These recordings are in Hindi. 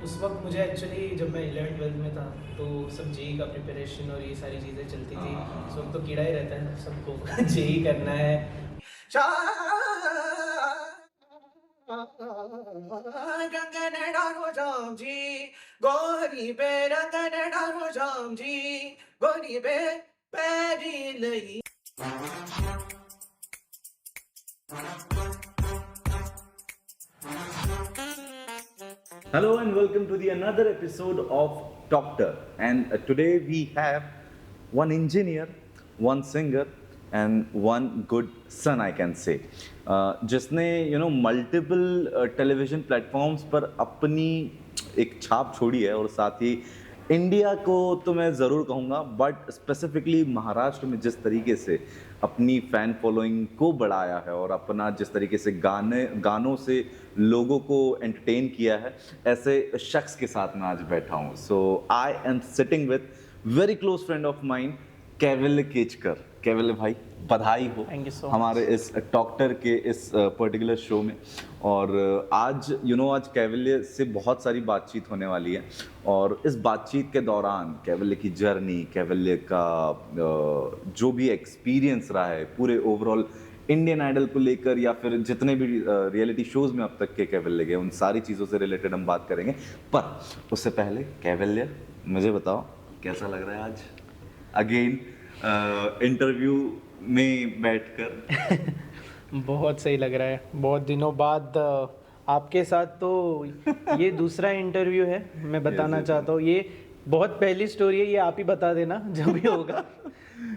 उस वक्त मुझे एक्चुअली जब मैं 11th-12th में था तो सब जेई का प्रिपरेशन और ये सारी चीज़ें चलती थी। उस वक्त तो कीड़ा ही रहता है सबको जेई करना है। गंगन डारो जाम जी गोरी बे रंगन डारो जाम जी गोरी बे पैरी लई। Hello and welcome to the another episode of Doctor. And today we have one engineer, one singer, and one good son, I can say. जिसने multiple television platforms पर अपनी एक छाप छोड़ी है और साथ ही इंडिया को तो मैं ज़रूर कहूँगा बट स्पेसिफिकली महाराष्ट्र में जिस तरीके से अपनी फ़ैन फॉलोइंग को बढ़ाया है और अपना जिस तरीके से गानों से लोगों को एंटरटेन किया है, ऐसे शख्स के साथ मैं आज बैठा हूँ. So I am sitting with very close friend of mind, Kaivalya Kechkar. कैवल्य भाई, बधाई हो हमारे इस डॉक्टर के इस पर्टिकुलर शो में. और आज आज कैवल्य से बहुत सारी बातचीत होने वाली है और इस बातचीत के दौरान कैवल्य की जर्नी, कैवल्य का जो भी एक्सपीरियंस रहा है पूरे ओवरऑल इंडियन आइडल को लेकर या फिर जितने भी रियलिटी शोज में अब तक के कैवल्य गए, उन सारी चीज़ों से रिलेटेड हम बात करेंगे. पर उससे पहले कैवल्य, मुझे बताओ कैसा लग रहा है आज अगेन इंटरव्यू में बैठकर? बहुत सही लग रहा है. बहुत दिनों बाद आपके साथ तो ये दूसरा इंटरव्यू है. मैं बताना चाहता हूँ, ये बहुत पहली स्टोरी है, ये आप ही बता देना जब भी होगा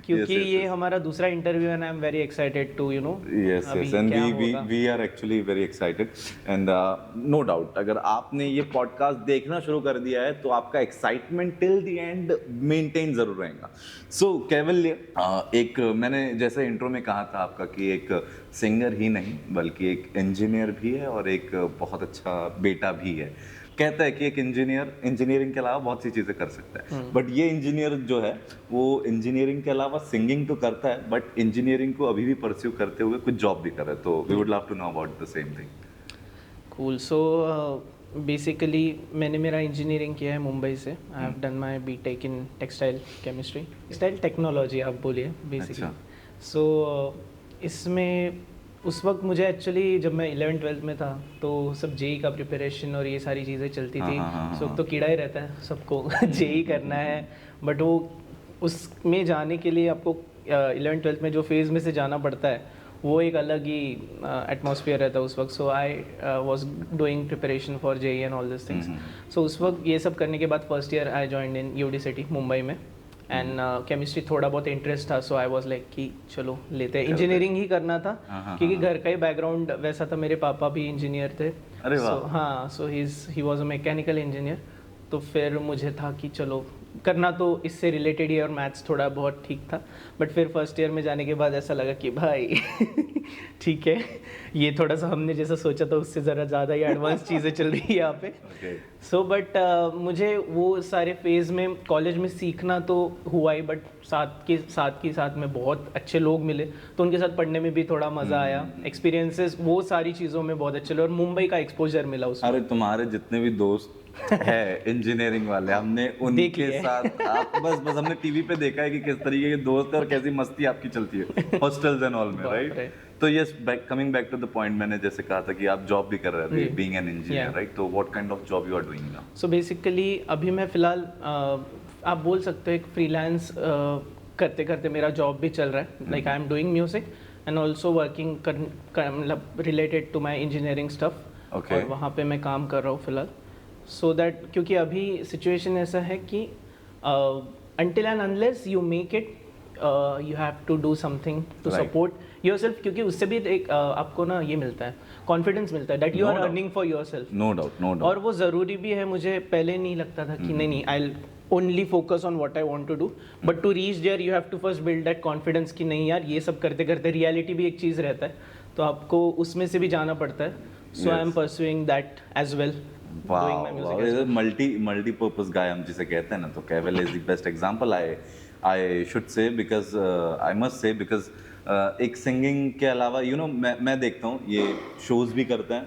क्योंकि ये हमारा दूसरा इंटरव्यू है and I am very excited to yes and we are actually very excited and no doubt अगर आपने ये पॉडकास्ट देखना शुरू कर दिया है तो आपका excitement till the end maintain जरूर रहेगा. सो कैवल्य, एक मैंने जैसे इंट्रो में कहा था आपका कि एक सिंगर ही नहीं बल्कि एक इंजीनियर भी है और एक बहुत अच्छा बेटा भी है. कहता है कि एक इंजीनियर इंजीनियरिंग के अलावा बहुत सी चीज़ें कर सकता है, बट ये इंजीनियर जो है वो इंजीनियरिंग के अलावा सिंगिंग तो करता है बट इंजीनियरिंग को अभी भी परस्यू करते हुए कुछ जॉब भी कर रहा है. तो we would love to know about the same thing. Cool. So basically मैंने मेरा इंजीनियरिंग किया है मुंबई से. I have done my BTech in textile chemistry, textile technology आप बोलिए बेसिकली. सो इसमें उस वक्त मुझे एक्चुअली जब मैं 11th-12th में था तो सब जेई का प्रिपरेशन और ये सारी चीज़ें चलती थी. उस वक्त तो कीड़ा ही रहता है सबको जेई करना है, बट वो उसमें जाने के लिए आपको 11th-12th में जो फेज़ में से जाना पड़ता है वो एक अलग ही एटमॉस्फेयर रहता है उस वक्त. So I was doing preparation for JEE and all this things. So उस वक्त ये सब करने के बाद first year I joined in U D C T Mumbai में एंड केमिस्ट्री थोड़ा बहुत इंटरेस्ट था. सो आई वाज लाइक कि चलो लेते हैं, इंजीनियरिंग ही करना था क्योंकि घर का ही बैकग्राउंड वैसा था. मेरे पापा भी इंजीनियर थे. अरे वाह. हाँ, so he was a mechanical engineer. तो फिर मुझे था कि चलो करना तो इससे रिलेटेड ही, और मैथ्स थोड़ा बहुत ठीक था. बट फिर फर्स्ट ईयर में जाने के बाद ऐसा लगा कि भाई ठीक है, ये थोड़ा सा हमने जैसा सोचा था उससे ज़रा ज़्यादा ही एडवांस चीज़ें चल रही है यहाँ पे. सो बट मुझे वो सारे फेज़ में कॉलेज में सीखना तो हुआ ही, बट साथ में बहुत अच्छे लोग मिले तो उनके साथ पढ़ने में भी थोड़ा मज़ा आया. एक्सपीरियंसेस वो सारी चीज़ों में बहुत अच्छे लगे और मुंबई का एक्सपोजर मिला उसमें. अरे तुम्हारे जितने भी दोस्त है इंजीनियरिंग वाले, हमने उनके साथ आप बस हमने टीवी पे देखा है कि किस तरीके के दोस्त और कैसी मस्ती आपकी चलती है हॉस्टल्स एंड ऑल में, राइट? तो yes, coming back to the point, मैंने जैसे कहा था कि आप जॉब भी कर रहे थे बीइंग एन इंजीनियर, राइट? तो what kind of job you are doing now? So basically अभी मैं फिलहाल आप बोल सकते हो एक फ्रीलांस करते करते मेरा जॉब भी चल रहा है. Like I am doing music and also working मतलब related to my engineering stuff. और वहाँ पे मैं काम कर रहा हूँ फिलहाल. सो दैट क्योंकि अभी सिचुएशन ऐसा है कि until and unless you make it you have to do something to support yourself, क्योंकि उससे भी एक आपको ना ये मिलता है, कॉन्फिडेंस मिलता है that you are earning for yourself. No doubt. और वो ज़रूरी भी है. मुझे पहले नहीं लगता था कि नहीं I'll only focus on what I want to do, but to reach there you have to first build that confidence कि नहीं यार, ये सब करते करते रियलिटी भी एक चीज़ रहता है तो आपको उसमें से भी जाना पड़ता है. So I am pursuing that as well. Multipurpose guy हम जिसे कहते हैं ना, तो Kaivalya is the best example I should say, because I must say, because एक सिंगिंग के अलावा मैं देखता हूँ ये शोज भी करता है,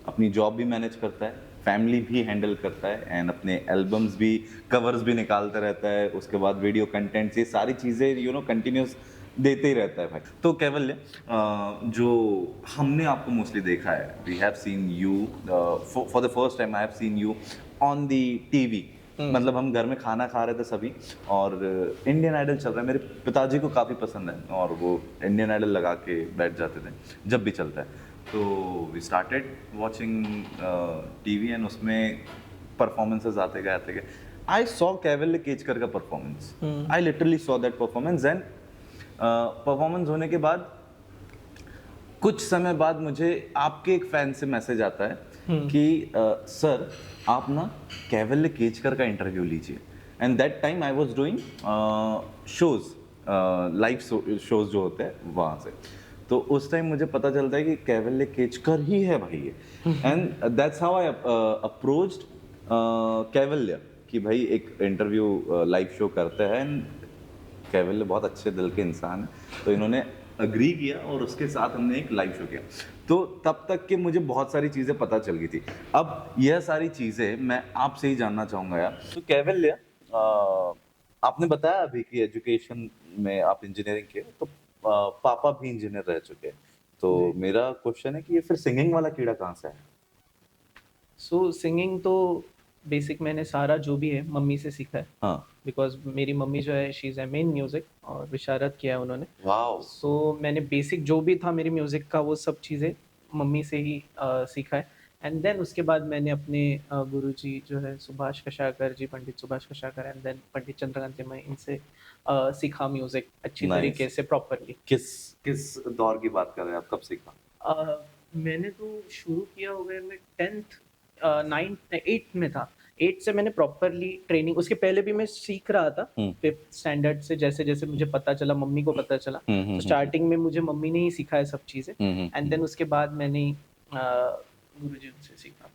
अपनी जॉब भी मैनेज करता है, फैमिली भी हैंडल करता है एंड अपने एल्बम्स भी, कवर्स भी निकालता रहता है, उसके बाद वीडियो कंटेंट, ये सारी चीज़ें कंटिन्यूस देते ही रहता है भाई। तो कैवल्य, जो हमने आपको मोस्टली देखा है, we have seen you for the first time, I have seen you on the TV. मतलब हम घर में खाना खा रहे थे सभी और इंडियन आइडल चल रहा है, मेरे पिताजी को काफ़ी पसंद है और वो इंडियन आइडल लगा के बैठ जाते थे जब भी चलता है। तो we started watching TV and उसमें परफॉर्मेंसेज आते गए। आई सॉ कैवल्य केचकर का performance, I literally saw that performance and performance होने के बाद कुछ समय बाद मुझे आपके एक फैन से मैसेज आता है कि सर आप ना कैवल्य केचकर का इंटरव्यू लीजिए। And that time I was doing shows, live shows जो होते हैं वहाँ से। तो उस टाइम मुझे पता चलता है कि कैवल्य केचकर ही है भाई ये। And that's how I approached कैवल्य कि भाई एक इंटरव्यू लाइव शो करते हैं एंड कैवल्य बहुत अच्छे दिल के इंसान है, तो इन्होंने अग्री किया और उसके साथ हमने एक लाइव शो किया। तो तब तक के मुझे बहुत सारी चीज़ें पता चल गई थी। अब यह सारी चीज़ें मैं आपसे ही जानना चाहूँगा यार। तो कैवल्य, आपने बताया अभी कि एजुकेशन में आप इंजीनियरिंग किए, तो पापा भी इंजीनियर रह चुके हैं। तो मेरा क्वेश्चन है कि ये फिर सिंगिंग वाला कीड़ा कहाँ से है? सो सिंगिंग तो बेसिक मैंने सारा जो भी है मम्मी से सीखा है। हाँ। बिकॉज मेरी मम्मी जो है she is M in music और विशारद किया है उन्होंने। वाओ। सो मैंने बेसिक जो भी था मेरी म्यूज़िक का वो सब चीज़ें मम्मी से ही सीखा है। एंड देन उसके बाद मैंने अपने गुरुजी जो है सुभाष कशाकर जी, पंडित सुभाष कशाकर एंड देन पंडित चंद्रकांत तिम्मई, इनसे सीखा म्यूज़िक अच्छी Nice. तरीके से प्रॉपरली। किस किस दौर की बात कर रहे हैं आप, कब सीखा? मैंने तो शुरू किया होगा मैं 10th 9th 8th में था। 8 से मैंने प्रॉपरली ट्रेनिंग, उसके पहले भी मैं सीख रहा था 5th स्टैंडर्ड से, जैसे जैसे मुझे पता चला, मम्मी को पता चला। तो स्टार्टिंग में मुझे मम्मी ने ही सिखाया सब चीज़ें एंड देन उसके बाद मैंने गुरुजी उनसे सीखा।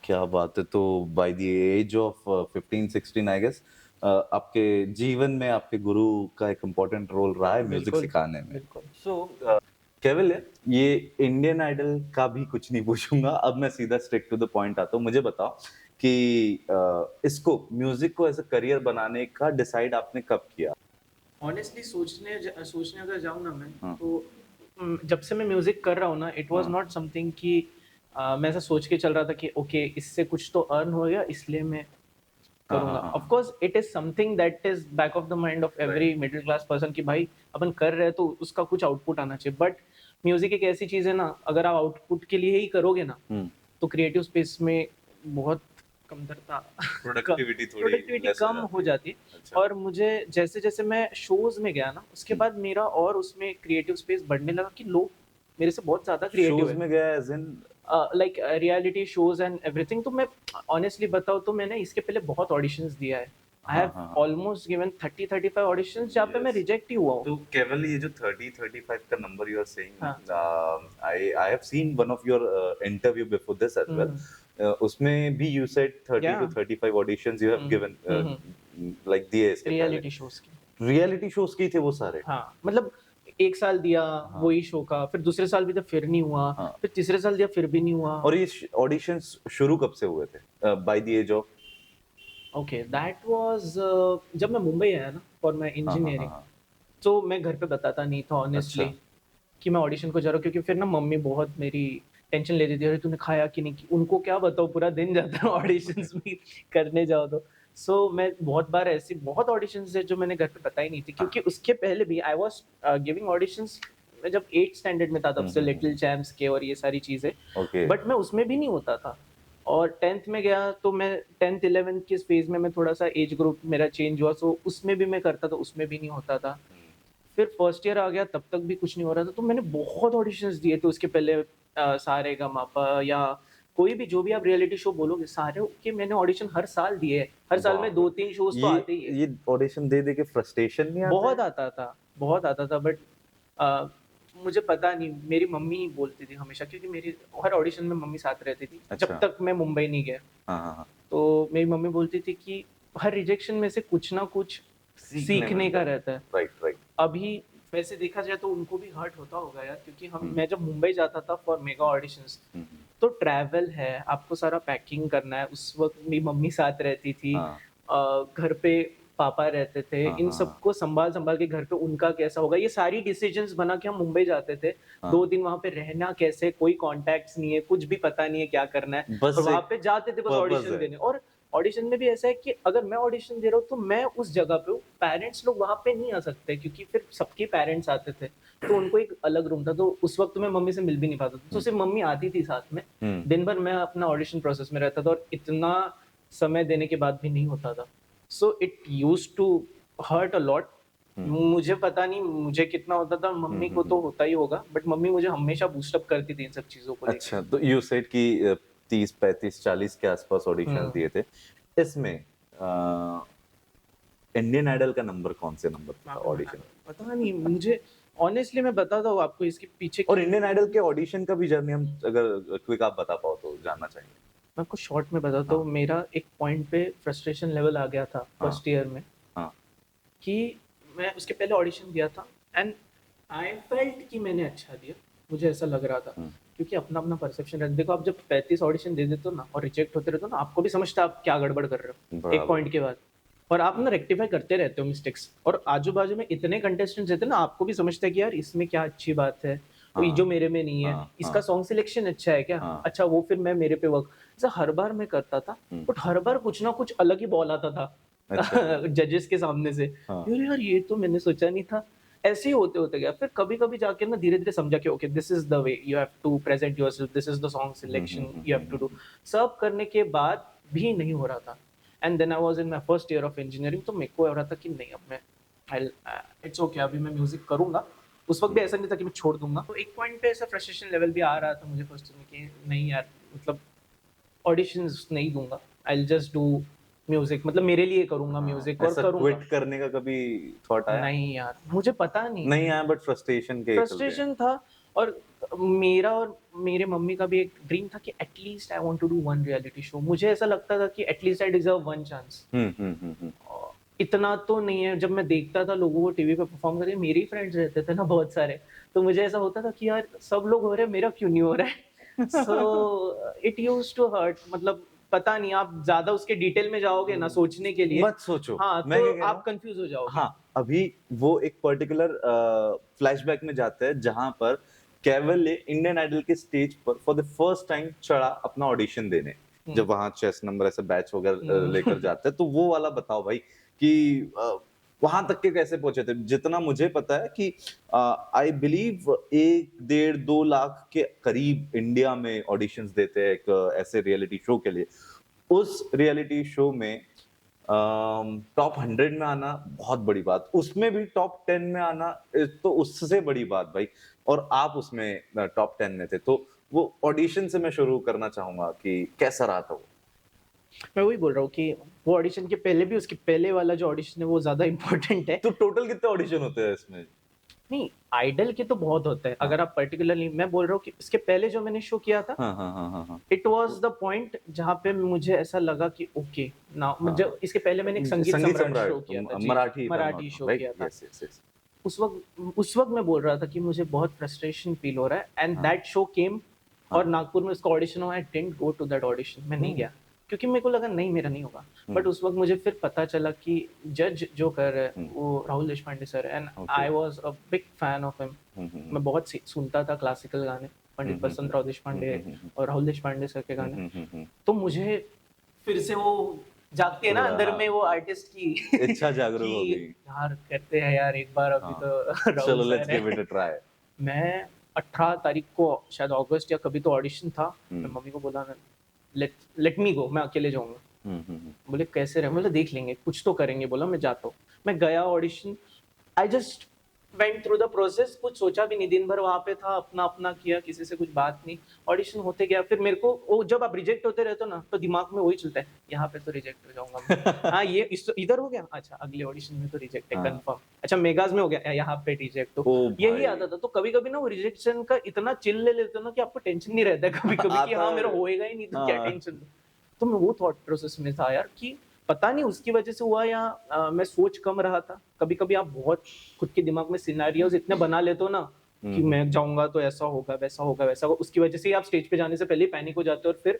क्या बात है। तो by the age of 15-16 I guess आपके जीवन में आपके गुरु का एक इम्पोर्टेंट रोल रहा है म्यूजिक बिल्कुल, सिखाने में। बिल्कुल। सो कैवल्य, ये इंडियन आइडल का भी कुछ नहीं पूछूंगा, अब मैं सीधा स्ट्रेट टू द पॉइंट आता हूँ। मुझे बताओ कि इसको, म्यूजिक को एज अ करियर बनाने का डिसाइड आपने कब किया? ऑनेस्टली सोचने अगर जाऊँ ना मैं, तो जब से मैं म्यूजिक कर रहा हूँ ना, इट वाज नॉट समथिंग कि मैं ऐसा सोच के चल रहा था कि ओके इससे कुछ तो अर्न होगा इसलिए मैं करूंगा। Of course it is something that is back of the mind of every middle class person कि भाई अपन कर रहे हैं तो उसका कुछ आउटपुट आना चाहिए। बट म्यूजिक एक ऐसी चीज है ना, अगर आप आउटपुट के लिए ही करोगे ना तो क्रिएटिव स्पेस में बहुत कमतरता, प्रोडक्टिविटी कम हो जाती है। अच्छा। और मुझे जैसे जैसे मैं शोज में गया ना, उसके बाद मेरा और उसमें क्रिएटिव स्पेस बढ़ने लगा कि लोग मेरे से बहुत ज्यादा क्रिएटिव शोज है, में गया as in like reality shows and everything. तो मैं ऑनेस्टली बताऊँ तो मैंने इसके पहले बहुत ऑडिशंस दिया है। I have almost given 30-35 auditions जहाँ पे मैं रिजेक्ट ही हुआ हूँ। तो केवल ये जो 30-35 का number you are saying, I have seen one of your interview before this as well, उसमें भी you said 30 to 35 auditions you have given, like दिए इसके रियलिटी शोज की, रियलिटी शोज की थे वो सारे? हाँ मतलब एक साल दिया वही शो का, फिर दूसरे साल भी दिया फिर नहीं हुआ, फिर तीसरे साल दिया फिर भी नहीं हुआ। और ये ऑडिशंस शुरू कब से हुए थे, by the age of? Okay that was जब मैं मुंबई आया ना फॉर माय इंजीनियरिंग, तो मैं घर पे बताता नहीं था ऑनेस्टली कि मैं ऑडिशन को जा रहा हूँ, क्योंकि फिर ना मम्मी बहुत मेरी टेंशन ले रही थी, अरे तूने खाया कि नहीं, उनको क्या बताओ पूरा दिन जाता है ऑडिशंस भी करने जाओ तो। सो मैं बहुत बार ऐसी बहुत ऑडिशंस है जो मैंने घर पे बताई नहीं थी, क्योंकि उसके पहले भी आई वाज गिविंग ऑडिशंस। मैं जब 8th स्टैंडर्ड में था तब से लिटिल चैम्प्स के और ये सारी चीजें, बट मैं उसमें भी नहीं होता था। और 10th में गया तो मैं 10th 11th के फेज में मैं थोड़ा सा एज ग्रुप मेरा चेंज हुआ, सो उसमें भी मैं करता था, उसमें भी नहीं होता था। फिर फर्स्ट ईयर आ गया तब तक भी कुछ नहीं हो रहा था, तो मैंने बहुत ऑडिशंस दिए थे उसके पहले। सारेगामापा या कोई भी जो भी आप रियलिटी शो बोलोगे, सारे के मैंने ऑडिशन हर साल दिए हैं। हर साल में 2-3 शोज तो आते ही है। ये ऑडिशन दे दे के फ्रस्ट्रेशन नहीं आता? बहुत आता था बट मुझे पता नहीं, मेरी मम्मी ही बोलती थी हमेशा, क्योंकि मेरी हर ऑडिशन में मम्मी साथ रहती थी। जब तक मैं मुंबई नहीं गया, तो मेरी मम्मी बोलती थी कि हर रिजेक्शन में से कुछ ना कुछ सीखने का रहता है। राइट। अभी वैसे देखा जाए तो उनको भी हर्ट होता होगा यार, क्योंकि मैं जब मुंबई जाता था फॉर मेगा ऑडिशंस, तो ट्रैवल है, आपको सारा पैकिंग करना है। उस वक्त मेरी मम्मी साथ रहती थी, हाँ, घर पे पापा रहते थे, हाँ, इन हाँ, हाँ, सबको संभाल संभाल के घर पे उनका कैसा होगा, ये सारी डिसीजंस बना के हम मुंबई जाते थे। हाँ। 2 दिन वहां पे रहना कैसे, कोई कॉन्टैक्ट्स नहीं है, कुछ भी पता नहीं है क्या करना है, और बस वहां एक पे जाते थे बस पर्पस ऑडिशन है। देने। और ऑडिशन में भी ऐसा है कि अगर मैं ऑडिशन दे रहा हूँ तो मैं उस जगह पे हूँ, पेरेंट्स लोग वहां पे नहीं आ सकते क्योंकि फिर सबके पेरेंट्स आते थे, तो उनको एक अलग रूम था। तो उस वक्त मैं मम्मी से मिल भी नहीं पाता था, तो हुँ, सिर्फ मम्मी आती थी साथ में। हुँ, दिन भर मैं अपना ऑडिशन प्रोसेस में रहता था, और इतना समय देने के बाद भी नहीं होता था। So it used to hurt a lot. हुँ, मुझे पता नहीं मुझे कितना होता था, हुँ, मम्मी हुँ, को हुँ। तो होता ही होगा, बट मम्मी मुझे हमेशा बूस्टअप करती थी इन सब चीजों को लेके। अच्छा, तो यू सेड कि 30, 35, 40 के आसपास ऑडिशंस हम्म। दिए थे। इसमें इंडियन आइडल का नंबर कौन से नंबर पे था ऑडिशन? पता नहीं मुझे, ऑनेस्टली मैं बताता हूँ आपको इसके पीछे और की। इंडियन आइडल के ऑडिशन का भी जर्नी हम अगर क्विक आप बता पाओ तो जानना चाहेंगे। मैं आपको शॉर्ट में बताता हाँ, हूँ, मेरा एक पॉइंट पे फ्रस्ट्रेशन लेवल आ गया था हाँ, फर्स्ट ईयर में, हाँ, कि मैं उसके पहले ऑडिशन दिया था, एंड आई फेल्ट कि मैंने अच्छा दिया, मुझे ऐसा लग रहा था। हुँ, क्योंकि अपना अपना परसेप्शन रहता है। देखो, आप जब 35 ऑडिशन दे देते हो ना और रिजेक्ट होते रहते हो ना, आपको भी समझता है आप क्या गड़बड़ कर रहे हो एक बराबर। पॉइंट के बाद, और आप ना रेक्टिफाई करते रहते हो मिस्टेक्स, और आजू बाजू में इतने कंटेस्टेंट्स रहते हैं ना, आपको भी समझता है कि यार इसमें क्या अच्छी बात है, और ये जो हाँ, मेरे में नहीं है, हाँ, इसका हाँ, सॉन्ग सिलेक्शन अच्छा है क्या, हाँ, अच्छा वो फिर मैं मेरे पे वर्क, ऐसा हर बार मैं करता था। हुँ, बट हर बार कुछ ना कुछ अलग ही बॉल आता था अच्छा, जजेस के सामने से, हाँ, यार ये तो मैंने सोचा नहीं था। ऐसे ही होते होते गया, फिर कभी कभी जाके ना धीरे धीरे समझा कि okay, this is the way you have to present yourself, this is the song hmm, hmm, selection hmm, you hmm, have to hmm, do. हुँ, सब करने के बाद भी नहीं हो रहा था, and then I was in my first year of engineering, तो मेरे को हो रहा था कि नहीं, अब मैं इट्स ओके, अभी मैं म्यूजिक करूंगा। उस वक्त भी हुँ, ऐसा नहीं था कि मैं छोड़ दूंगा, तो एक पॉइंट पे ऐसा फ्रस्ट्रेशन लेवल भी आ रहा था मुझे फर्स्ट में कि नहीं यार, मतलब ऑडिशंस नहीं दूंगा, I will just do music, मतलब मेरे लिए करूंगा हाँ, म्यूजिक और ऐसा करूंगा। क्विट करने का कभी थॉट आया? नहीं यार, मुझे पता नहीं, नहीं आया बट फ्रस्ट्रेशन के चलते। फ्रस्ट्रेशन था। और मेरा और मेरे मम्मी का भी एक ड्रीम था कि at least I want to do one reality show. मुझे ऐसा लगता था कि at least I deserve one chance. हुँ, हुँ, हुँ, हुँ, इतना तो नहीं है, जब मैं देखता था लोगों को टीवी पे परफॉर्म करते, मेरे ही फ्रेंड्स रहते थे ना बहुत सारे, तो मुझे ऐसा होता था कि यार सब लोग हो रहे हैं, मेरा क्यों नहीं हो रहा है। So it used to hurt, मतलब पता नहीं, आप ज्यादा उसके डिटेल में जाओगे ना सोचने के लिए, मत सोचो, हाँ, मैं तो क्या कह रहा आप हूँ कंफ्यूज हो जाओगे। हाँ, अभी वो एक पर्टिकुलर फ्लैशबैक में जाते हैं जहां पर केवल ने इंडियन आइडल के स्टेज पर फॉर द फर्स्ट टाइम चढ़ा अपना ऑडिशन देने। हम्म। जब वहां चेस नंबर ऐसे बैच वगैरह लेकर हम्म। जाते हैं तो वो वाला बताओ भाई कि वहां तक के कैसे पहुंचे थे। जितना मुझे पता है कि आई बिलीव 1, 1.5, 2 लाख के करीब इंडिया में ऑडिशंस देते हैं एक ऐसे रियलिटी शो के लिए। उस रियलिटी शो में टॉप 100 में आना बहुत बड़ी बात, उसमें भी टॉप 10 में आना तो उससे बड़ी बात भाई। और आप उसमें टॉप 10 में थे, तो वो ऑडिशन से मैं शुरू करना चाहूंगा कि कैसा रहा था वो। मैं वही बोल रहा हूँ कि वो ऑडिशन के पहले भी, उसके पहले वाला जो ऑडिशन है वो ज्यादा इम्पोर्टेंट है। तो टोटल कितने ऑडिशन होते हैं इसमें? नहीं, आइडल के तो बहुत होते हैं, हाँ, अगर आप पर्टिकुलरली, मैं बोल रहा हूँ कि इसके पहले जो मैंने शो किया था, हाँ, हाँ, हाँ, हाँ, हाँ, इट वाज द पॉइंट जहाँ पे मुझे ऐसा लगा कि ओके ना, हाँ। जब इसके पहले मैंने एक संगीत संगीत सम्राट सम्राट शो किया था Zee, Marathi, if I'm not Marathi wrong, show right? किया था। Yes, yes, yes. उस वक्त मैं बोल रहा था कि मुझे बहुत फ्रस्ट्रेशन फील हो रहा है, एंड हाँ, दैट शो केम, और हाँ, नागपुर में उसका ऑडिशन हुआ, I didn't go to that audition, मैं नहीं हम्म, गया, क्योंकि मेरे को लगा नहीं, मेरा नहीं होगा। बट हम्म, उस वक्त मुझे फिर पता चला कि जज जो कर रहे हैं हम्म, वो राहुल देशपांडे सर है, and okay, I was a big fan of him. हम्म, मैं बहुत सुनता था क्लासिकल गाने, हम्म, पंडित हम्म, बसंत राव देशपांडे हम्म, और राहुल देशपांडे सर के गाने। हम्म। तो मुझे फिर से वो जागती है ना थोड़ा अंदर हाँ, में वो आर्टिस्ट की इच्छा जागरूक हो कि गई। यार करते हैं यार एक बार, अभी हाँ, तो राहुल चलो लेट्स सर गिव है। It a try. मैं 18 तारीख को, शायद अगस्त या कभी तो ऑडिशन था, मैं हम्म, मम्मी को बोला, लेट लेट मी गो, मैं अकेले जाऊंगा। बोले कैसे रहे, बोले देख लेंगे, कुछ तो करेंगे, बोला मैं जाता हूँ। मैं गया audition, I just went through the process, कुछ सोचा भी नहीं, दिन भर वहां पे था, अपना अपना किया, किसी से कुछ बात नहीं। ऑडिशन होते गया, फिर मेरे को वो, जब आप रिजेक्ट होते रहते हो ना, तो दिमाग में वही चलता है, यहाँ पे तो रिजेक्ट हो जाऊंगा मैं, हाँ ये इधर हो गया, अच्छा अगले ऑडिशन में तो रिजेक्ट है हाँ, कंफर्म, अच्छा मेगाज में हो गया, यहाँ पे रिजेक्ट हो। ओ यही भाई आता था। तो कभी कभी ना वो रिजेक्शन का इतना चिल ले लेते हो ना कि आपको टेंशन नहीं रहता है कभी कभी कि आता हाँ है। मेरा होएगा ही नहीं, तो क्या हाँ, टेंशन। तो मैं वो थॉट प्रोसेस में था यार, कि पता नहीं उसकी वजह से हुआ या मैं सोच कम रहा था। कभी कभी आप बहुत खुद के दिमाग में सिनेरियोज इतने बना लेते हो ना, कि मैं जाऊंगा तो ऐसा होगा वैसा होगा वैसा होगा, उसकी वजह से ही आप स्टेज पे जाने से पहले पैनिक हो जाते हो और फिर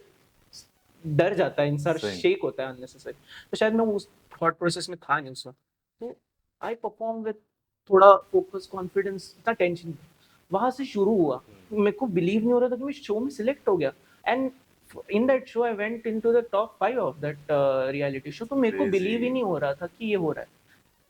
डर जाता है इंसान, सही। शेक होता है अननेसेसरी। तो शायद मैं उस थॉट प्रोसेस में था नहीं उस वक्त, तो आई परफॉर्म विद थोड़ा फोकस, कॉन्फिडेंस, इतना टेंशन। वहां से शुरू हुआ, मेरे को बिलीव नहीं हो रहा था कि मैं शो में सिलेक्ट हो गया, and in that show I went into the top 5 of that reality show. तो मेरे को बिलीव ही नहीं हो रहा था कि ये हो रहा है,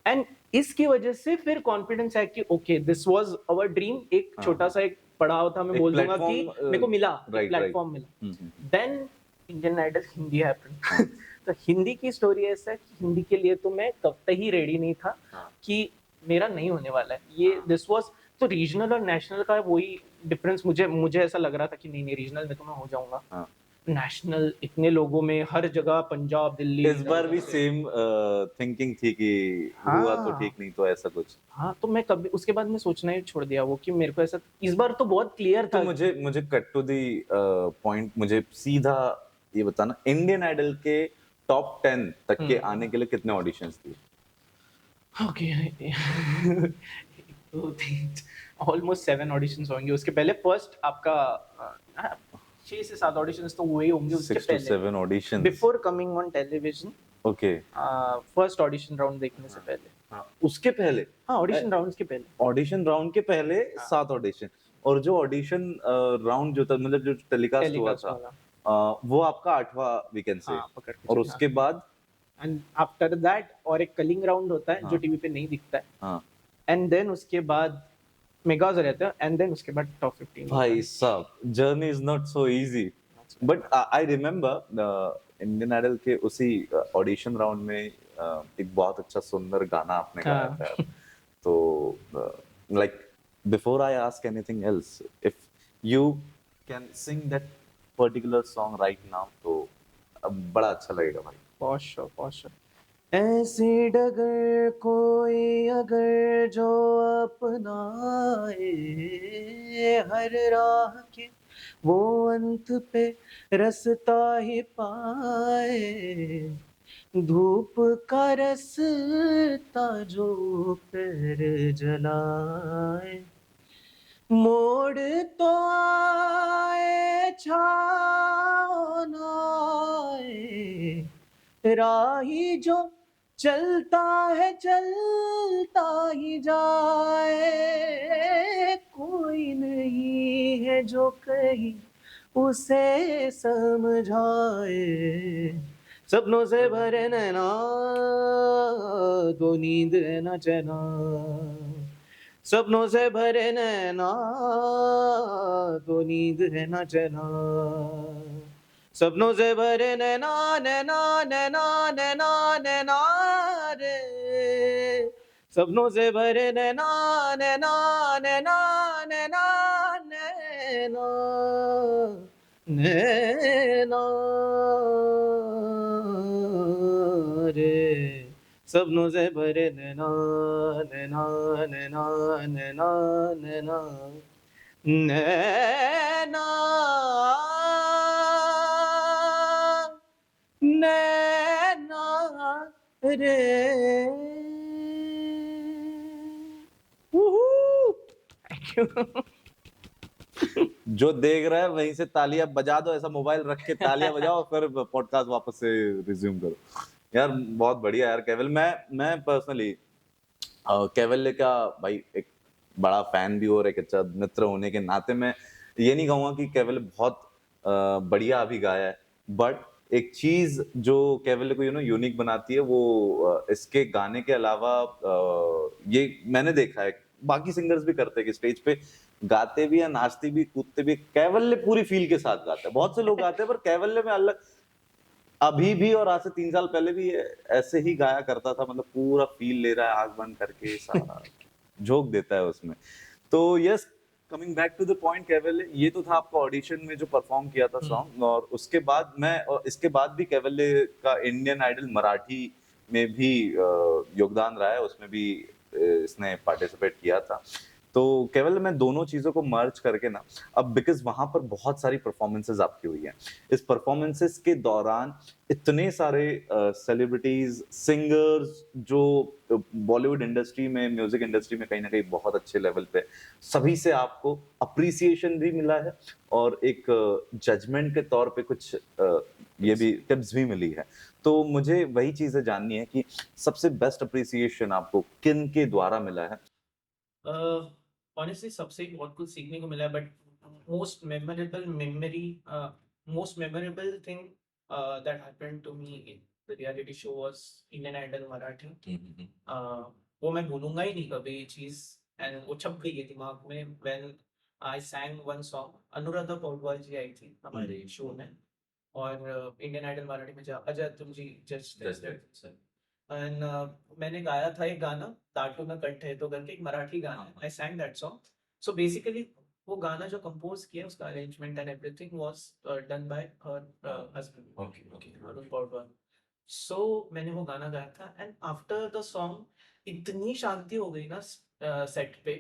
एंड इसकी वजह से फिर कॉन्फिडेंस है कि okay this was our dream. एक छोटा सा एक पड़ाव था, मैं एक बोल दूंगा कि platform, मेरे को मिला, right, प्लेटफॉर्म मिला। Then Indian Idol Hindi happen. तो हिंदी की स्टोरी ऐसा है कि हिंदी के लिए तो मैं कब तक ही रेडी नहीं था कि मेरा नहीं होने वाला है ये, दिस वाज। तो रीजनल और नेशनल का वही डिफरेंस, मुझे ऐसा लग रहा था कि नहीं रीजनल में तो मैं हो जाऊंगा, नेशनल इतने लोगों में हर जगह, पंजाब दिल्ली, इस बार भी सेम थिंकिंग थी कि हुआ तो ठीक, नहीं तो ऐसा कुछ। हाँ, तो मैं कभी उसके बाद में सोचना ही छोड़ दिया वो, कि मेरे को ऐसा इस बार तो बहुत क्लियर तो था। मुझे कट टू दी पॉइंट, मुझे सीधा ये बताना, इंडियन आइडल के टॉप 10 तक के आने के लिए कितने ऑडिशंस दिए? ओके। ऑलमोस्ट 7 ऑडिशंस होंगे उसके पहले। फर्स्ट आपका 6 से 7 ऑडिशंस तो हुए होंगे उसके 6 to पहले, 7 auditions before coming on television. Okay. First audition round देखने से पहले, उसके पहले, हाँ ऑडिशन राउंड के पहले, ऑडिशन राउंड के पहले 7 ऑडिशन। और जो ऑडिशन राउंड जो था, मतलब जो टेलीकास्ट हुआ था, वो आपका 8वां वीकेंड से, पकड़ के और चलना। उसके बाद एंड आफ्टर दैट और एक कलिंग राउंड होता है जो टीवी पे नहीं दिखता है, हाँ, एंड देन उसके बाद मेगाज रहता है, एंड देन उसके बाद टॉप 15। भाई साहब, journey is not so easy. But I remember Indian Idol के उसी ऑडिशन राउंड में एक बहुत अच्छा सुंदर गाना आपने गाया था। तो like before I ask anything else, if you can sing that particular song right now, तो बड़ा अच्छा लगेगा भाई। पौश ऐसी डगर कोई अगर जो अपनाए, हर राह के वो अंत पे रास्ता ही पाए, धूप का रास्ता जो पर जलाए, मोड़ तो आए छाओ ना आए, राही जो चलता ही जाए, कोई नहीं है जो कहीं उसे समझाए, सपनों से भरे नैना तो नींद न चैना, सपनों से भरे नैना तो नींद है ना चैना, सपनों से भरे नैना नैना नैना नैना नैना रे, सपनों से भरे नैना नैना नैना नैना नैना नैना रे, सपनों से भरे नैना नैना नैना नैना नैना नैना नैना रे। Thank you. जो देख रहा है वहीं से तालियां बजा दो, ऐसा मोबाइल रख के तालियां बजाओ, फिर पॉडकास्ट वापस से रिज्यूम करो। यार बहुत बढ़िया यार कैवल। मैं पर्सनली कैवल्य का भाई एक बड़ा फैन भी और एक अच्छा मित्र होने के नाते मैं ये नहीं कहूंगा कि कैवल्य बहुत बढ़िया अभी गाया है, बट एक चीज जो कैवल्य को यूनिक बनाती है, वो इसके गाने के अलावा ये मैंने देखा है बाकी सिंगर्स भी करते हैं कि स्टेज पे गाते भी है, नाचते भी, कूदते भी। कैवल्य पूरी फील के साथ गाता है। बहुत से लोग गाते हैं पर कैवल्य में अलग, अभी भी और आज से 3 साल पहले भी ऐसे ही गाया करता था, मतलब पूरा फील ले रहा है, आंख बंद करके सारा झोंक देता है उसमें। तो yes, coming back to the point Kaivalya, ये तो था आपका ऑडिशन में जो परफॉर्म किया था सॉन्ग, और उसके बाद और इसके बाद भी कैवल्य का इंडियन आइडल मराठी में भी योगदान रहा है, उसमें भी इसने पार्टिसिपेट किया था। तो केवल मैं दोनों चीज़ों को मर्ज करके ना, अब बिकॉज़ वहाँ पर बहुत सारी परफॉर्मेंसेज़ आपकी हुई हैं। इस परफॉर्मेंसेज़ के दौरान इतने सारे सेलिब्रिटीज़, सिंगर्स जो बॉलीवुड इंडस्ट्री में, म्यूज़िक इंडस्ट्री में कहीं न कहीं बहुत अच्छे लेवल पे, सभी से आपको एप्रिसिएशन भी मिला है और एक जजमेंट के तौर पे कुछ ये भी टिप्स भी मिली है। तो मुझे वही चीज़ें जाननी है कि सबसे बेस्ट एप्रिसिएशन आपको किन के द्वारा मिला है? ऑनेस्टली सबसे बहुत कुछ सीखने को मिला है, but most memorable memory most memorable thing that happened to me in the reality show was Indian Idol Marathi. वो मैं भूलूंगा ही नहीं कभी ये चीज, एंड वो छप गई है दिमाग में। When I sang one song, Anuradha Paudwal ji आई थी हमारे शो में, और इंडियन आइडल मराठी में अजय तुम जी जज थे। एंड मैंने गाया था एक गाना, टाटू में कंठे तो करके, एक मराठी गाना है। I sang that song. So basically वो गाना जो कंपोज किया, उसका arrangement and everything was done by her husband, okay okay, Arun Paudwal. So मैंने वो गाना गाया था, एंड आफ्टर द सॉन्ग इतनी शांति हो गई ना सेट पे,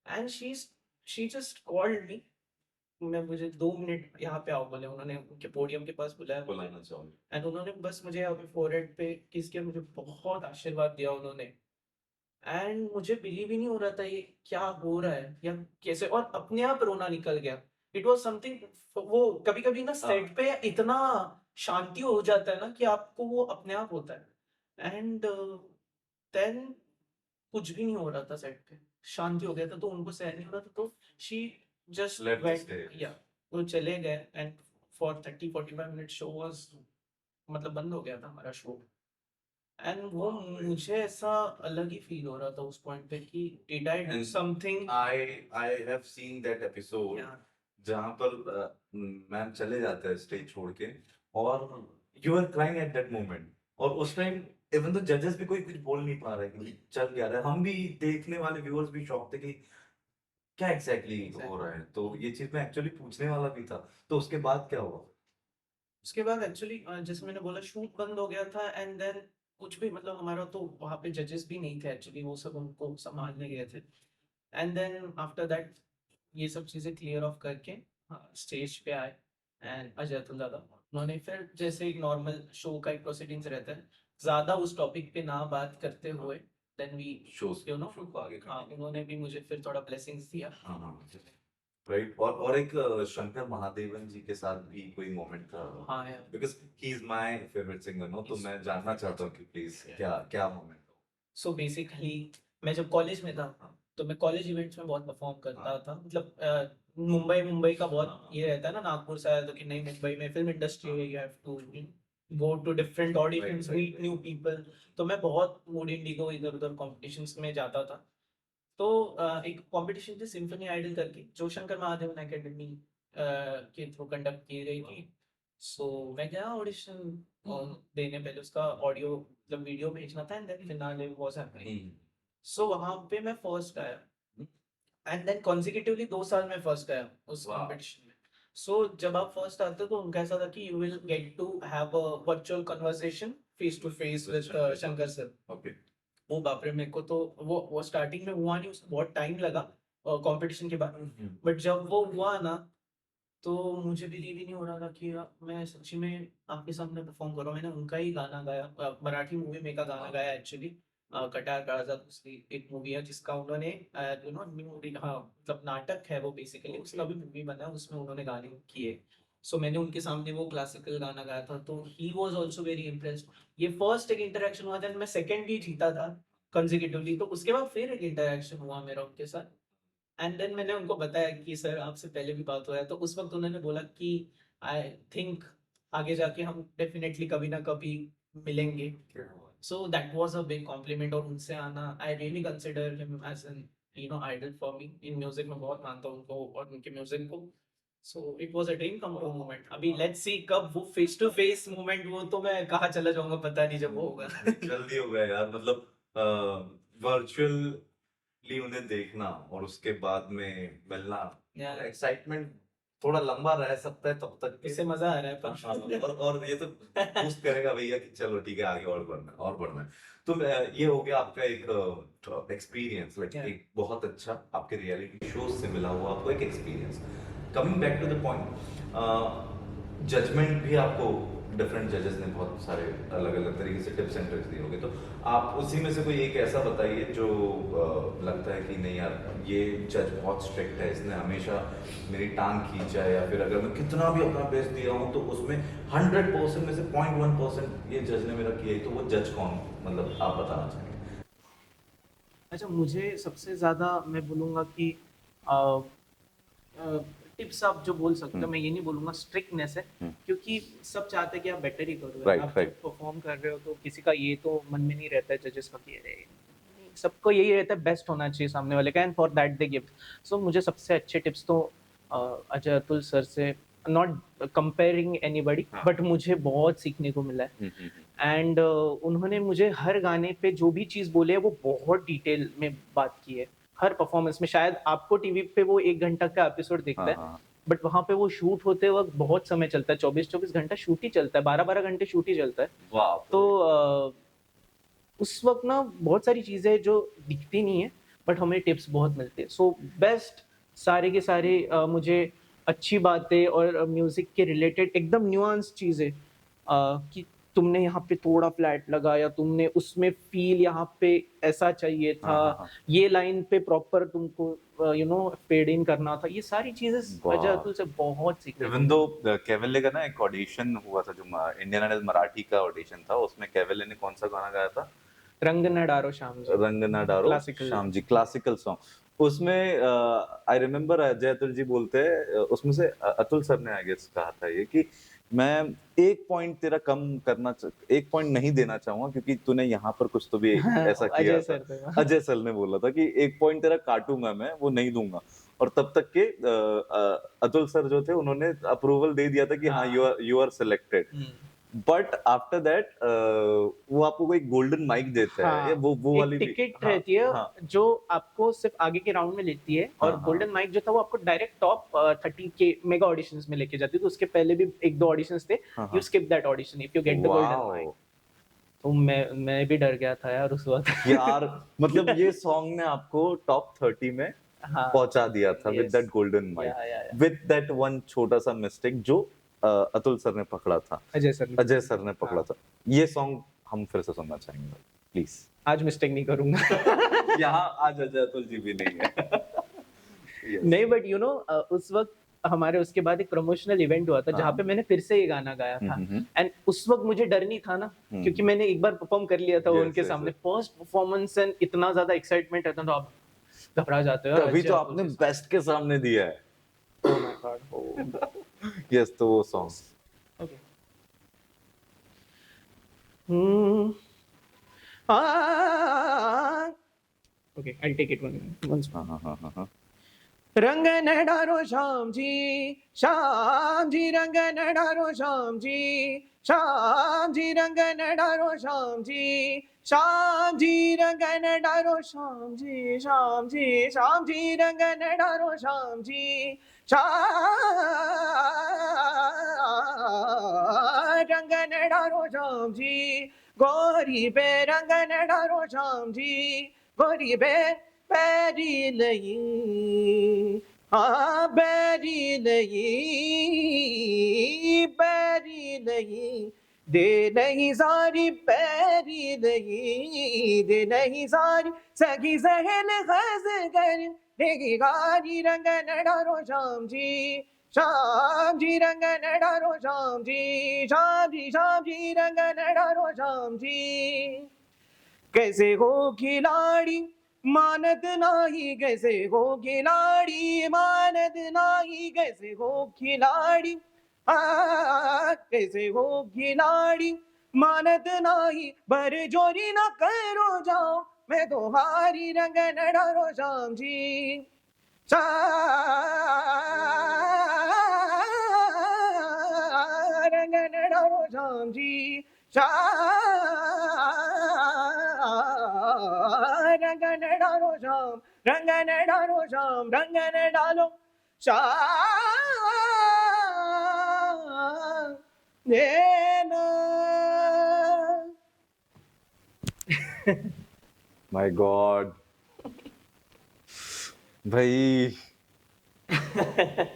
and she just called me. मैं मुझे 2 मिनट यहाँ पे आओ बोले उन्होंने, उनके पोडियम के पास बुलाया, बुलाना चाहूँ, एंड उन्होंने बस मुझे यहाँ पे फोरहेड पे किस किया, मुझे बहुत आशीर्वाद दिया उन्होंने। एंड मुझे बिलीव ही नहीं हो रहा था ये क्या हो रहा है या कैसे, और अपने आप रोना निकल गया। इट वाज समथिंग, वो कभी कभी ना सेट पे इतना शांति हो जाता है ना कि आपको वो अपने आप होता है। एंड देन कुछ भी नहीं हो रहा था सेट पे, शांति हो गया था, तो उनको सहन नहीं हो रहा था, तो शी जस्ट वेंट, या वो चले गए, and for 30-45 minute show was, मतलब बंद हो गया था हमारा शो। एंड वो मुझे ऐसा अलग ही फील हो रहा था उस पॉइंट पे कि did I do something. I have seen that episode जहाँ पर मैम चले जाते हैं स्टेज छोड़ के, और you are crying at that moment, और उस टाइम इवन तो जजेस भी कोई कुछ बोल नहीं पा रहे कि चल क्या रहा है, हम भी देखने वाले व्यूअर्स भी शॉक थे कि क्या एग्जैक्टली हो रहा है। तो ये चीज मैं एक्चुअली पूछने वाला भी था, तो उसके बाद क्या हुआ? उसके बाद एक्चुअली जैसे मैंने बोला, शूट बंद हो गया था, एंड देन कुछ भी, मतलब हमारा तो वहाँ पे जजेस भी नहीं थे एक्चुअली, वो सब उनको संभालने गए थे। एंड देन आफ्टर दैट ये सब चीज़ें क्लियर ऑफ करके स्टेज पे आए, एंड अजय अतुल दादा, उन्होंने फिर जैसे एक नॉर्मल शो का एक प्रोसीडिंग्स रहता है, ज़्यादा उस टॉपिक पे ना बात करते हुए, then we show you know, show को आगे हाँ, उन्होंने भी मुझे फिर थोड़ा ब्लेसिंग्स दिया। राइट। और एक शंकर महादेवन जी के साथ भी कोई मोमेंट था? हाँ यार, because he is my favourite singer no, तो मैं जानना चाहता हूँ कि प्लीज क्या क्या मोमेंट था? सो बेसिकली मैं जब कॉलेज में था, तो मैं कॉलेज इवेंट्स में बहुत परफॉर्म करता था, मतलब मुंबई मुंबई का बहुत ये रहता है ना, नागपुर से आया तो कि नहीं, मुंबई में फिल्म इंडस्ट्री है, you have to go to different auditions, meet new people. तो मैं बहुत मूड इंडिगो इधर उधर कॉम्पिटिशन्स में जाता था। तो एक कंपटीशन थी सिम्फनी आइडल करके, जो शंकर महादेवन एकेडमी के थ्रू कंडक्ट की गई थी। सो मैं गया ऑडिशन देने, पहले उसका ऑडियो मतलब वीडियो भेजना था, and then finale was happening. So वहाँ पे मैं फर्स्ट आया, एंड देन कॉन्जिक्यूटिवली 2 साल में फर्स्ट आया उस कंपटीशन में। सो जब आप फर्स्ट आते हो तो उनका ऐसा था कि you will get to have a virtual conversation face to face with Shankar sir. Okay. वो बाप रे, मेरे को तो वो स्टार्टिंग में हुआ नहीं, उसको बहुत टाइम लगा कंपटीशन के बाद। बट जब वो हुआ ना, तो मुझे बिलीव ही नहीं हो रहा था कि मैं सच्ची में आपके सामने परफॉर्म कर रहा हूँ। मैंने उनका ही गाना गाया, मराठी मूवी में का गाना गाया एक्चुअली। कटार काळजात उसकी एक मूवी है जिसका उन्होंने यू नो मूवी, हाँ मतलब नाटक है वो बेसिकली, उसका भी मूवी बना है, उसमें उन्होंने गाने किए। सो मैंने उनके सामने वो क्लासिकल गाना गाया था, तो he was also very impressed. ये फर्स्ट एक इंटरेक्शन हुआ, देन मैं सेकंड भी जीता था कंजिक्यूटिवली, तो उसके बाद फिर एक इंटरेक्शन हुआ मेरा उनके साथ। एंड देन मैंने उनको बताया कि सर आपसे पहले भी बात हुआ है, तो उस वक्त उन्होंने बोला कि आई थिंक आगे जाके हम डेफिनेटली कभी ना कभी मिलेंगे। So that was a big compliment, और उनसे आना, I really consider him as an idol for me in music. में बहुत मानता हूँ उनको और उनके म्यूजिक को। So it was a dream come true moment. अभी लेट्स सी कब वो फेस टू फेस मोमेंट, वो तो मैं कहाँ चला जाऊंगा पता नहीं जब वो होगा। जल्दी हो गया यार, मतलब वर्चुअली उन्हें देखना और उसके बाद में मिलना, Yeah. एक्साइटमेंट थोड़ा लंबा रह सकता है तब तक इससे मजा आ रहा है पर हाँ, और ये तो बूस्ट करेगा भैया कि चलो ठीक है आगे और बढ़ना है और बढ़ना है। तो ये हो गया आपका एक एक्सपीरियंस, लाइक Yeah. एक बहुत अच्छा आपके रियलिटी शो से मिला हुआ आपको एक experience. Coming back to the point, judgement भी आपको डिफरेंट जजेस ने बहुत सारे अलग अलग तरीके से टिप्स एंड ट्रिक्स दिए होंगे, तो आप उसी में से कोई एक ऐसा बताइए जो लगता है कि नहीं यार ये जज बहुत स्ट्रिक्ट है, इसने हमेशा मेरी टांग खींचा है, या फिर अगर मैं कितना भी अपना बेस्ट दिया हूँ तो उसमें 100% में से 0.1% ये जज ने मेरा किया है, तो वो जज कौन, मतलब आप बताना चाहेंगे? अच्छा, मुझे सबसे ज़्यादा मैं बोलूँगा कि टिप्स आप जो बोल सकते हो, मैं ये नहीं बोलूँगा स्ट्रिक्टनेस है, क्योंकि सब चाहते हैं कि आप बेटर ही करो। Right, आप right. जब परफॉर्म कर रहे हो तो किसी का ये तो मन में नहीं रहता है जजेस का कि अरे, सबको यही रहता है बेस्ट होना चाहिए सामने वाले का, and for that they give. So मुझे सबसे अच्छे टिप्स तो अजय अतुल सर से, नॉट कंपेयरिंग एनीबॉडी, हाँ। बट मुझे बहुत सीखने को मिला है। एंड उन्होंने मुझे हर गाने पे जो भी चीज़ बोले है वो बहुत डिटेल में बात की है। हर परफॉर्मेंस में शायद आपको टीवी पे वो 1 घंटा का एपिसोड दिखता हाँ, है, हाँ। बट वहाँ पे वो शूट होते वक़्त बहुत समय चलता है, 24-24 घंटा शूट ही चलता है, 12-12 घंटे शूट ही चलता है। वाह। तो उस वक़्त ना बहुत सारी चीज़ें जो दिखती नहीं है, बट हमें टिप्स बहुत मिलते हैं। सो बेस्ट सारे के सारे मुझे अच्छी बातें और म्यूज़िक के रिलेटेड एकदम न्यूआंस चीज़ें, कि तुमने यहाँ पे थोड़ा फ्लैट लगाया, तुमने उसमें फ़ील यहाँ पे ऐसा चाहिए था, हाँ, हाँ, हाँ। ये लाइन पे प्रॉपर तुमको फेड इन करना था। ये सारी चीज़ें वाह। अजय अतुल से बहुत सीखने को इवन दो केवल्ले का ना एक ऑडिशन हुआ था, जो इंडियन आइडल मराठी का ऑडिशन था, उसमें केवल्ले ने कौन सा गाना गाया था? रंग न डारो श्याम जी, रंग ना डारो classical. Shyam ji, classical song. उसमें आई रिमेम्बर अजय अतुल जी बोलते हैं, उसमें से अतुल सर ने आई गेस कहा था ये कि मैं एक पॉइंट तेरा कम एक पॉइंट नहीं देना चाहूंगा, क्योंकि तूने यहाँ पर कुछ तो भी ऐसा किया अजय था। सर थे। अजय सर ने बोला था कि एक पॉइंट तेरा काटूंगा मैं, वो नहीं दूंगा। और तब तक के अतुल सर जो थे उन्होंने अप्रूवल दे दिया था कि हाँ you are selected. But after that वो आपको कोई गोल्डन माइक देता है, हाँ, वो एक वाली भी। टिकट हाँ, रहती है हाँ, जो आपको सिर्फ आगे के राउंड में लेती है, और हाँ, गोल्डन माइक जो था वो आपको डायरेक्ट टॉप 30 के मेगा ऑडिशंस में लेके जाती है। तो उसके पहले भी 1-2 ऑडिशंस थे, हाँ, यू हाँ। Skip that audition if you get the golden mic. Wow तो मैं भी डर गया था यार उस वक्त। यार, मतलब ये सॉन्ग ने आपको टॉप 30 में हाँ, पहुंचा दिया था विद yes, दैट गोल्डन या माइक, विद दैट वन छोटा सा मिस्टेक जो अतुल सर ने पकड़ा था, अजय सर, अजय सर ने पकड़ा हाँ। था। ये सॉन्ग हम फिर से सुनना चाहेंगे प्लीज। आज मिस्टेक नहीं करूंगा। यहाँ आज अजय अतुल जी भी नहीं है। Yes. नहीं, बट उस वक्त हमारे उसके बाद एक प्रमोशनल इवेंट हुआ था जहाँ पे मैंने फिर से ये गाना गाया था, एंड उस वक्त मुझे डर नहीं था ना, क्योंकि मैंने एक बार परफॉर्म कर लिया था Yes, उनके yes, सामने, फर्स्ट परफॉर्मेंस, एंड इतना ज्यादा एक्साइटमेंट रहता, तो आप घबरा जाते हो। अभी तो आपने बेस्ट के सामने दिया है। Oh my God. यस, तो वो song. Okay. Okay, I take it once more. हाँ, हाँ, हाँ, हाँ। रंग न डारो श्याम जी, श्याम जी रंग न डारो श्याम जी, श्याम जी रंग न डारो श्याम जी, श्याम जी रंग न डारो श्याम जी, श्याम जी, श्याम जी रंग न डारो श्याम जी, रंग न डारो श्याम जी, गोरी पे रंग न डारो श्याम जी, गोरी पे बैरी नहीं, हाँ बैरी नहीं, बैरी नहीं, दे नहीं सारी बैरी नहीं, दे नहीं सारी सगी सहल खस कर देगी गारी, रंग न डारो श्याम जी, श्याम जी रंग न डारो श्याम जी, श्याम जी रंग न डारो श्याम जी। कैसे हो खिलाड़ी मानत नाही, कैसे हो खिलाड़ी मानत नाही, कैसे हो खिलाड़ी, कैसे हो खिलाड़ी मानत नाही, बर जोरी न करो जाओ मैं तो हारी, रंग न डारो श्याम जी, रंग न डारो श्याम जी, रंग न डालो श्याम, रंग न डालो श्याम, रंग न डालो देना। माय गॉड भाई,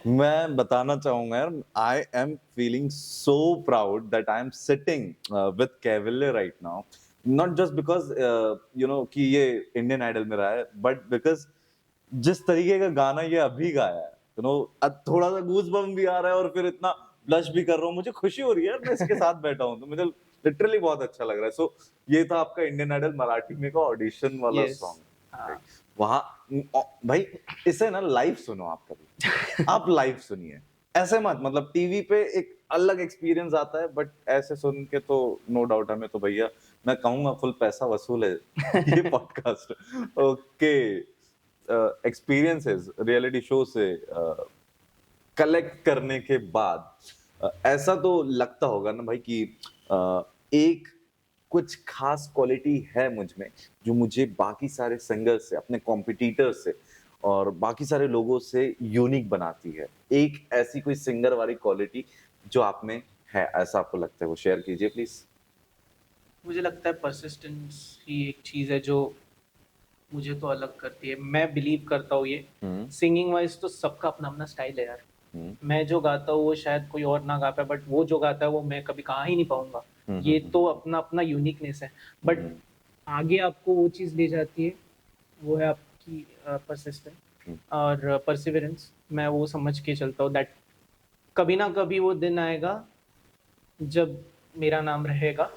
मैं बताना चाहूंगा यार, I am feeling so proud that I am sitting with cavalier right now, not just because you know कि ये इंडियन आइडल में रहा है, बट बिकॉज जिस तरीके का गाना ये अभी गाया है, यू नो, थोड़ा सा गूज बम भी आ रहा है और फिर इतना ब्लश भी कर रहा हूँ, मुझे खुशी हो रही है यार, मैं इसके साथ बैठा हूँ तो मुझे लिटरली बहुत अच्छा लग रहा है। सो ये था आपका इंडियन आइडल मराठी में का ऑडिशन वाला Yes. सॉन्ग। हाँ। वहां भाई इसे ना लाइव सुनो, आप कभी आप लाइव सुनिए, ऐसे मत, मतलब टीवी पे एक अलग एक्सपीरियंस आता है, बट ऐसे सुन के तो नो डाउट हमें तो भैया मैं कहूंगा फुल पैसा वसूल है ये podcast. Okay, experiences reality show से कलेक्ट करने के बाद ऐसा तो लगता होगा ना भाई कि एक कुछ खास क्वालिटी है मुझ में जो मुझे बाकी सारे सिंगर से, अपने कॉम्पिटिटर से और बाकी सारे लोगों से यूनिक बनाती है। एक ऐसी कोई सिंगर वाली क्वालिटी जो आप में है, ऐसा आपको लगता है, वो शेयर कीजिए प्लीज। मुझे लगता है परसिस्टेंस ही एक चीज़ है जो मुझे तो अलग करती है। मैं बिलीव करता हूँ ये, सिंगिंग वाइज तो सबका अपना अपना स्टाइल है यार। मैं जो गाता हूँ वो शायद कोई और ना गा पाए, बट वो जो गाता है वो मैं कभी गा ही नहीं पाऊंगा। ये तो अपना अपना यूनिकनेस है, बट आगे आपको वो चीज़ ले जाती है, वो है आपकी परसिस्टेंस और परसिवरेंस। मैं वो समझ के चलता हूँ दैट कभी ना कभी वो दिन आएगा जब मेरा नाम रहेगा,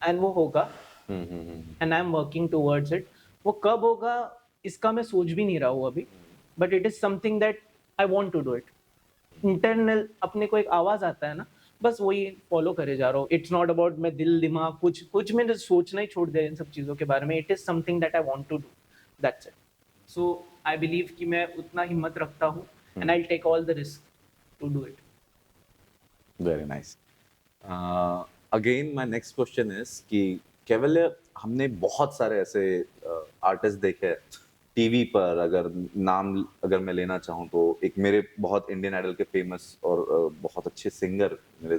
एंड वो होगा, and I am working towards it. वो कब होगा इसका मैं सोच भी नहीं रहा हूँ अभी, but it is something that I want to do it. Internal अपने को एक आवाज आता है ना, बस वही फॉलो करे जा रहा हूँ। इट्स नॉट अबाउट मैं दिल दिमाग कुछ कुछ मैंने सोचना ही छोड़ दिया इन सब चीज़ों के बारे में। It is something that I want to do, that's it. So I believe कि मैं उतना हिम्मत रखता हूँ, and I take all the risk to do it. Very nice. Again my next question is कि कैवलियर, हमने बहुत सारे ऐसे आर्टिस्ट देखे टीवी पर, अगर मैं लेना चाहूँ तो एक मेरे बहुत इंडियन आइडल के फेमस और बहुत अच्छे सिंगर मेरे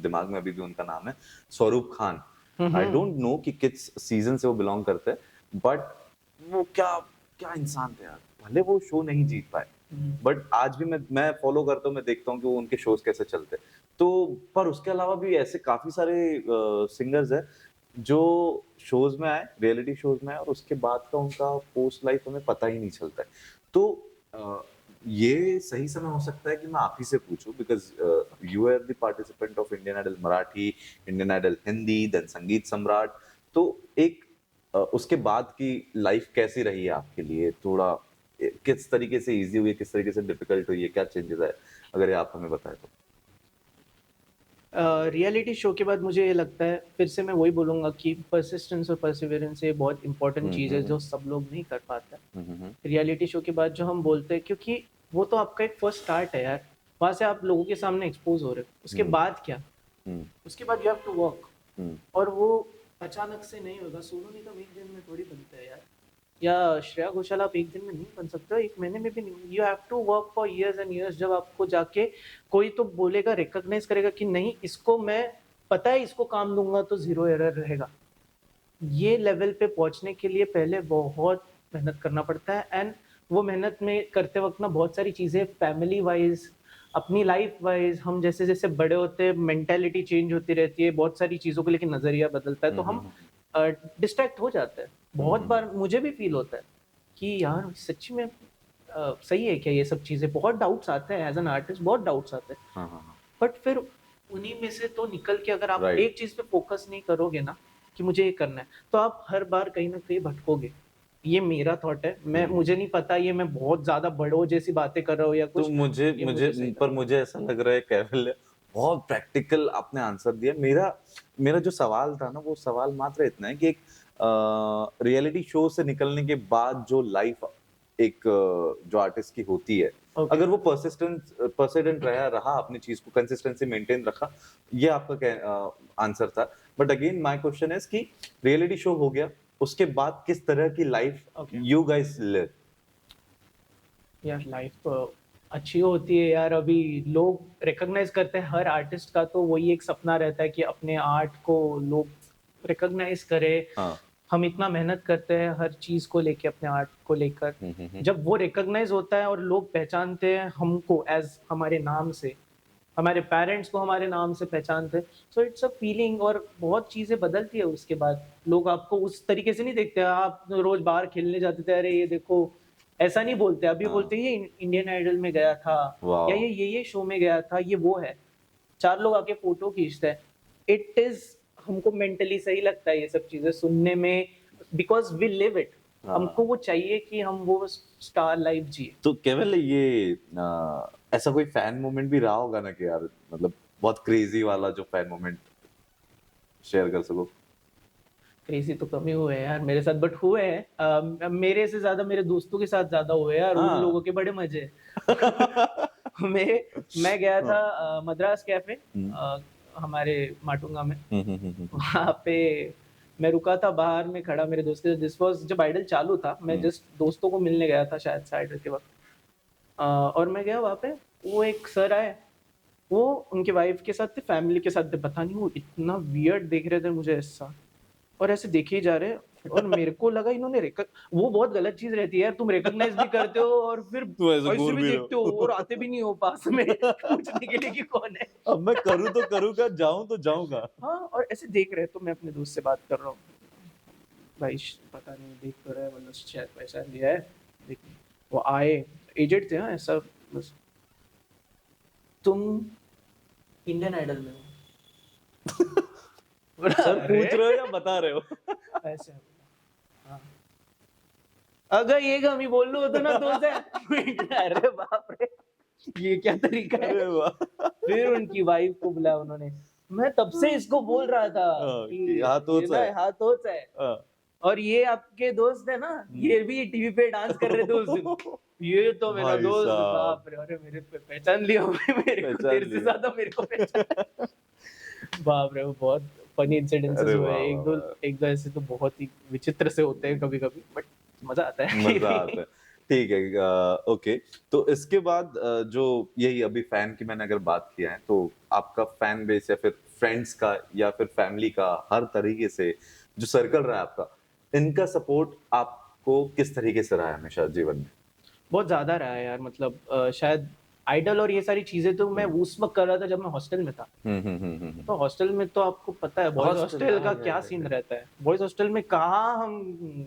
दिमाग में अभी भी उनका नाम है, स्वरूप खान। आई डोंट नो कि किस सीजन से वो बिलोंग करते हैं, बट वो क्या क्या इंसान थे यार। भले वो शो नहीं जीत पाए, बट आज भी मैं फॉलो करता हूँ, मैं देखता हूँ कि वो उनके शोज कैसे चलते हैं। तो पर उसके अलावा भी ऐसे काफी सारे सिंगर्स हैं जो शोज में आए, रियलिटी शोज में आए, और उसके बाद का उनका पोस्ट लाइफ हमें पता ही नहीं चलता है। तो ये सही समय हो सकता है कि मैं आप ही से पूछूं, because you are the participant of Indian Idol Marathi, Indian Idol Hindi, then Sangeet Samrat. तो एक उसके बाद की लाइफ कैसी रही है आपके लिए? थोड़ा किस तरीके से इजी हुई है, किस तरीके से डिफिकल्ट हुई है, क्या चेंजेस आए, अगर ये आप हमें बताएं तो। रियलिटी शो के बाद मुझे ये लगता है, फिर से मैं वही बोलूँगा कि परसिस्टेंस और परसिवरेंस ये बहुत इंपॉर्टेंट चीज़ है जो सब लोग नहीं कर पाते। रियलिटी शो के बाद जो हम बोलते हैं, क्योंकि वो तो आपका एक फर्स्ट स्टार्ट है यार, वहाँ से आप लोगों के सामने एक्सपोज हो रहे हो। उसके बाद क्या, उसके बाद यू हैव टू वर्क, और वो अचानक से नहीं होगा। सोनू निगम एक दिन में थोड़ी बनता है यार, या श्रेया घोषाल आप एक दिन में नहीं बन सकते हो, एक महीने में भी नहीं। You have to work for years and years. जब आपको जाके कोई तो बोलेगा, रिकॉग्नाइज करेगा कि नहीं इसको मैं पता है इसको काम दूंगा तो 0 एरर रहेगा, ये लेवल पे पहुंचने के लिए पहले बहुत मेहनत करना पड़ता है। एंड वो मेहनत में करते वक्त ना बहुत सारी चीज़ें फैमिली वाइज, अपनी लाइफ वाइज, हम जैसे जैसे बड़े होते हैं मेंटेलिटी चेंज होती रहती है, बहुत सारी चीज़ों को लेकर नज़रिया बदलता है, तो हम डिस्ट्रैक्ट हो जाते हैं। बहुत बार मुझे भी फील होता है कि यार सच्ची में सही है क्या ये सब चीज़ें। बहुत डाउट्स आते हैं एज एन आर्टिस्ट, बहुत डाउट्स आते हैं, बट फिर उन्हीं में से तो निकल के अगर आप एक चीज़ पे फोकस नहीं करोगे ना कि मुझे ये करना है, तो आप हर बार कहीं ना कहीं भटकोगे। ये मेरा थॉट है, मुझे नहीं पता ये मैं बहुत ज्यादा बड़ों जैसी बातें कर रहा हूँ या कुछ। तो मुझे ऐसा लग रहा है कैवल बहुत प्रैक्टिकल आपने आंसर दिया। मेरा जो सवाल था ना, वो सवाल मात्र इतना है कि एक रियलिटी शो से निकलने के बाद जो लाइफ एक जो आर्टिस्ट की होती है, अगर वो परसिस्टेंट रहा अपनी चीज को कंसिस्टेंसी मेंटेन रखा, ये आपका आंसर था। But again my question is कि रियलिटी शो हो गया, उसके बाद किस तरह की लाइफ यू गाइस लिव? यार लाइफ अच्छी होती है यार। अभी लोग रिकॉग्नाइज करते हैं हर आर्टिस्ट का, तो वही एक सपना रहता है कि अपने आर्ट को लोग रिकॉग्नाइज करें। हाँ। हम इतना मेहनत करते हैं हर चीज को लेके, अपने आर्ट को लेकर। जब वो रिकॉग्नाइज होता है और लोग पहचानते हैं हमको एज हमारे नाम से, हमारे पेरेंट्स को हमारे नाम से पहचानते हैं, सो इट्स अ फीलिंग। और बहुत चीजें बदलती है उसके बाद। लोग आपको उस तरीके से नहीं देखते। आप रोज बाहर खेलने जाते थे, अरे ये देखो, ऐसा नहीं बोलते। अभी हाँ। बोलते हैं ये इंडियन आइडल में गया था, या वाह। ये शो में गया था, ये वो है। चार लोग आके फोटो खींचते हैं। इट इज, हमको मेंटली सही लगता है ये सब चीजें सुनने में, बिकॉज वी लिव इट। हाँ। हमको वो चाहिए कि हम वो स्टार लाइफ जिए। तो केवल ये ऐसा कोई फैन मोमेंट भी रहा होगा ना कि यार मतलब बहुत क्रेजी वाला जो फैन मोमेंट शेयर कर सको? क्रेजी तो कम ही हुए हैं यार मेरे साथ, बट हुए हैं। मेरे से ज्यादा मेरे दोस्तों के साथ ज्यादा हुए हैं यार। उन हाँ। लोगों के बड़े मजे हैं। मैं गया था मद्रास कैफे, हमारे माटुंगा में। वहाँ पे मैं रुका था बाहर में खड़ा मेरे दोस्त के। दिस वाज जब आइडल चालू था, मैं जस्ट दोस्तों को मिलने गया था शायद से आइडल के वक्त। और मैं गया वहाँ पे, वो एक सर आए, वो उनके वाइफ के साथ थे, फैमिली के साथ थे। पता नहीं वो इतना वियर्ड देख रहे थे मुझे ऐसा, और ऐसे देखे ही जा रहे हैं। और मेरे को लगा इन्होंने वो बहुत गलत चीज रहती है यार, तुम रिकॉग्नाइज भी करते हो और फिर तू ऐसे ऐसे घूर भी भी रहे देखते हो और आते भी नहीं हो पास में पूछने के लिए कि कौन है। अब मैं करूँ तो करूँ क्या, जाऊँ तो जाऊँ कहाँ? हाँ, और ऐसे देख रहे हैं। तो मैं अपने दोस्त से बात कर रहा हूँ, भाई पता नहीं देख तो रहा है, मतलब शायद पैसा दिया है। देख, वो आए, एजेड थे। हाँ, ऐसा बस, तुम इंडियन आइडल में हो। सर पूछ रहे हो या बता रहे हो? ऐसे हाँ, अगर ये कमी बोल लो तो ना तो से अरे बाप रे, ये क्या तरीका है। अरे वाह। फिर उनकी वाइफ को बुलाया उन्होंने। मैं तब से इसको बोल रहा था हाँ, कि कि हाथों ये से ना है। हाथों से है। हाँ। और ये आपके दोस्त है ना, ये भी टीवी पे डांस कर रहे थे उस दिन। ये तो मेरा भाई दोस्त, साहब, बाप रे, अरे मेरे पे पहचान लिया मेरे को, पहचान तेरे से लिया। ज्यादा मेरे को पहचान। बाप रे, वो बहुत फनी इंसिडेंसेस अरे हुए वाह हैं। वाह वाह। एक दो ऐसे तो बहुत ही विचित्र से होते हैं कभी कभी, बट मजा आता है। मजा आता है। ठीक है। ओके। तो इसके बाद जो यही अभी फैन की मैंने अगर बात किया है, तो आपका फैन बेस या फिर फ्रेंड्स का या फिर फैमिली का, हर तरीके से जो सर्कल रहा है आपका, इनका सपोर्ट आपको किस तरीके से रहा है हमेशा जीवन में? बहुत ज्यादा रहा है यार। मतलब शायद आइडल और ये सारी चीजें तो मैं उस वक्त कर रहा था जब मैं हॉस्टल में था। तो हॉस्टल में तो आपको पता है बॉयज हॉस्टल, हॉस्टल का हाँ, क्या सीन रहता है। बॉयज हॉस्टल में कहाँ हम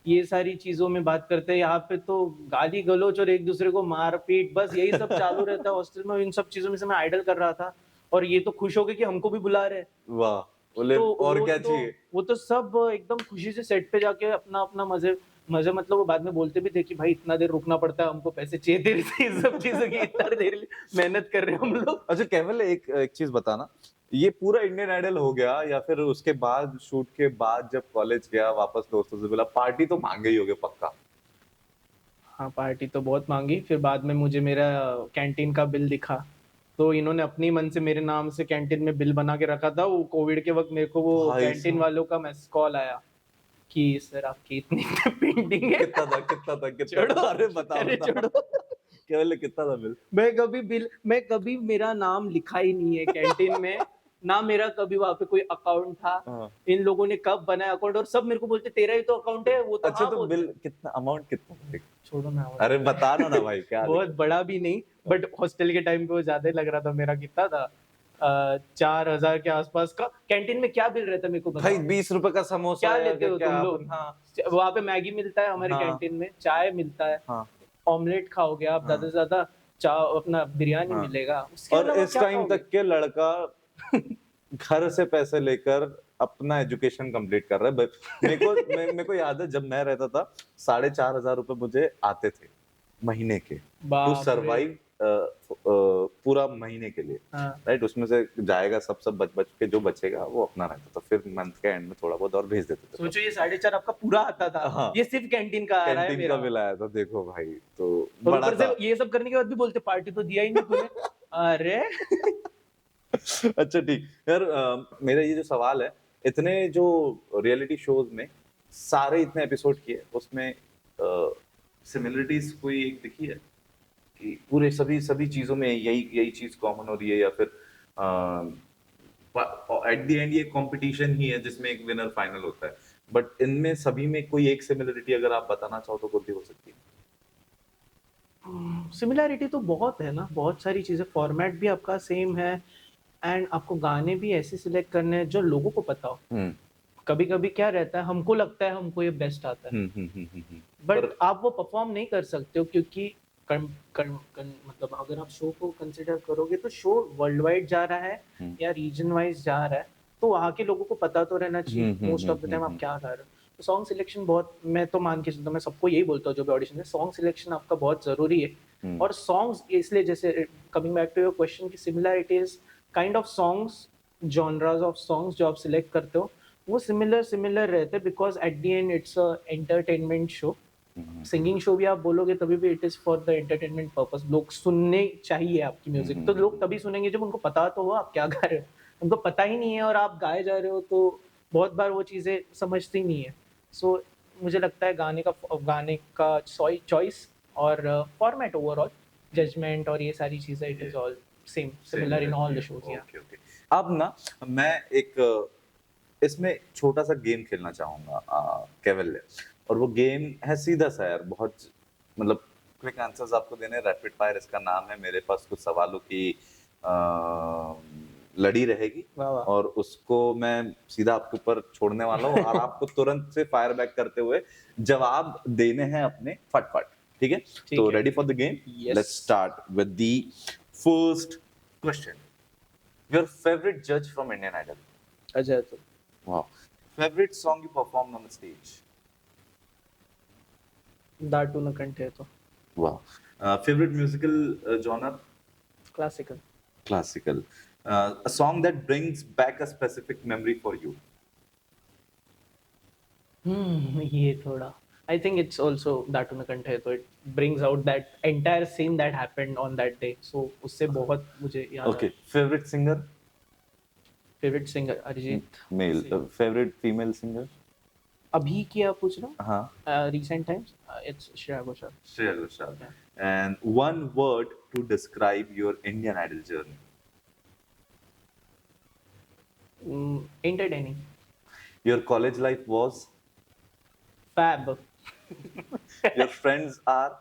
ये सारी चीजों में बात करते हैं। यहाँ पे तो गाली गलौज और एक दूसरे को मार पीट, बस यही सब चालू रहता है हॉस्टल में। इन सब चीजों में से मैं आइडल कर रहा था, और ये तो खुश हो गए कि हमको भी बुला रहे हैं। वाह। बोले तो और क्या चाहिए? वो तो सब एकदम खुशी से सेट पे जाके अपना अपना मजे मजे, मतलब वो बाद में बोलते भी थे कि भाई इतना देर रुकना पड़ता है, हमको पैसे चाहिए देर से, इन सब चीजों की इतना देर मेहनत कर रहे हैं हम लोग। अच्छा केवल एक एक चीज बताना, ये पूरा इंडियन आइडल हो गया या फिर उसके बाद, शूट के बाद जब कॉलेज गया वापस दोस्तों से बोला पार्टी तो मांगे ही होगे पक्का? हाँ, पार्टी तो बहुत मांगी। फिर बाद में मुझे मेरा कैंटीन का बिल दिखा, तो इन्होंने अपनी मन से मेरे नाम से कैंटीन में बिल बना के रखा था। वो कोविड के वक्त मेरे को वो भाई कैंटीन साहब। वालों का मैसेज कॉल आया कि सर आपकी इतनी पेंडिंग है। कितना था, कितना था, कितना छोड़ो, था? अरे बता अरे बता। छोड़ो। केवल कितना था बिल? मैं कभी मेरा नाम लिखा ही नहीं है कैंटीन में, ना मेरा कभी वहां पे कोई अकाउंट था। हाँ। इन लोगों ने कब बनाया अकाउंट, और सब मेरे को बोलते तेरा ही तो अकाउंट है। वो तो अच्छा हाँ तो बोलते। बिल कितना, अमाउंट कितना था? छोड़ो ना। अरे बताना ना भाई, क्या बहुत बड़ा भी नहीं, बट हॉस्टल के टाइम पे वो ज्यादा ही लग रहा था। मेरा कितना था, 4,000 के आसपास का। कैंटीन में क्या बिल रहता है मेरे को भाई बताओ। 20 रुपए का समोसा क्या या लेते हो क्या तुम लोग। अपन-? हाँ, वहाँ पे मैगी मिलता है हमारे हाँ। कैंटीन में, चाय मिलता है, हाँ। ऑमलेट खाओगे आप, ज्यादा हाँ। से ज्यादा चाव अपना बिरयानी हाँ। मिलेगा, उसके और अलावा इस क्या टाइम खाओगे। तक के लड़का घर से पैसे लेकर अपना एजुकेशन कंप्लीट कर रहा है। मेरे को याद है जब मैं रहता था, 4,500 रुपए मुझे आते थे महीने के, टू बाप रे। सरवाइव पूरा महीने के लिए। हाँ, राइट, उसमें से जाएगा सब बच बच के जो बचेगा वो अपना रहता था, फिर मंथ के एंड में थोड़ा बहुत और भेज देते थे। सोचो ये 4,500 आपका पूरा आता था। हाँ। ये सिर्फ कैंटीन का आ रहा है कैंटीन मेरा। का बिल आया था, देखो भाई, तो और बड़ा ऊपर से था। ये सब करने के बाद भी बोलते पार्टी तो दिया ही नहीं तूने। अरे अच्छा ठीक यार, मेरा ये जो सवाल है, इतने जो रियलिटी शोज में सारे इतने एपिसोड किए, उसमें सिमिलरिटीज कोई एक दिखी है? कि पूरे सभी सभी चीजों में यही यही चीज कॉमन हो रही है, या फिर एट द एंड ये कंपटीशन ही है जिसमें एक विनर फाइनल होता है, बट इनमें सभी में कोई एक सिमिलरिटी अगर आप बताना चाहो तो कौन सी हो सकती है? सिमिलैरिटी तो बहुत है ना, बहुत सारी चीज़ें, फॉर्मेट भी आपका सेम है एंड आपको गाने भी ऐसे सिलेक्ट करने हैं जो लोगों को पता हो। हम्म कभी कभी क्या रहता है, हमको लगता है हमको ये बेस्ट आता है, बट पर आप वो परफॉर्म नहीं कर सकते हो क्योंकि मतलब अगर आप शो को कंसिडर करोगे तो शो वर्ल्ड वाइड जा रहा है या रीजन वाइज जा रहा है, तो वहाँ के लोगों को पता तो रहना चाहिए मोस्ट ऑफ द टाइम आप क्या गा रहे हो। तो सॉन्ग सिलेक्शन बहुत, मैं तो मान के चलता हूँ, मैं सबको यही बोलता हूँ जो भी ऑडिशन है, सॉन्ग सिलेक्शन आपका बहुत ज़रूरी है। और सॉन्ग्स इसलिए, जैसे coming back to your question की similarities, kind of songs, genres of songs जो आप सिलेक्ट करते हो वो सिमिलर सिमिलर रहते हैं, because at the and it's a entertainment show. Singing show भी आप बोलोगे तभी भी it is for the entertainment purpose, लोग सुनने चाहिए आपकी म्यूजिक, तो लोग तभी सुनेंगे जब उनको पता तो हो आप क्या गा रहे हो। उनको पता ही नहीं है और आप गाए जा रहे हो तो बहुत बार वो चीज़ें समझती नहीं है। सो मुझे लगता है गाने का चॉइस और फॉर्मेट ओवरऑल, जजमेंट और ये सारी चीज़ें, it is all same similar in all the shows. या ओके ओके। अब ना मैं एक इसमें छोटा सा गेम खेलना चाहूंगा केवल, और वो गेम है सीधा सा यार, बहुत मतलब क्विक आंसर्स आपको देने, रैपिड फायर इसका नाम है। मेरे पास कुछ सवालों की लड़ी रहेगी वाह वाह। और उसको मैं सीधा आपके ऊपर छोड़ने वाला हूँ और आपको तुरंत से फायर बैक करते हुए जवाब देने हैं अपने फटफट, ठीक है? ठीक तो है। Ready for the game? Yes. Let's start with the first question. Your favourite जज फ्रॉम इंडियन आइडल? अजय तो Wow. Favorite song you performed on the stage? दाटू न कंठे तो Wow. Favorite musical genre? Classical. Classical. A song that brings back a specific memory for you? ये थोड़ा, आई थिंक इट्स ऑल्सो दाटू न कंठे तो, it brings out that entire scene that happened on that day, so उससे बहुत मुझे याद Okay. Favorite singer? Favourite singer Arijit. Male. Favorite female singer? अभी की आप पूछ रहे हो? हाँ. Recent times it's Shreya Ghoshal. Shreya Ghoshal. Yeah. And one word to describe your Indian Idol journey? Entertaining. Your college life was? Fab. Your friends are?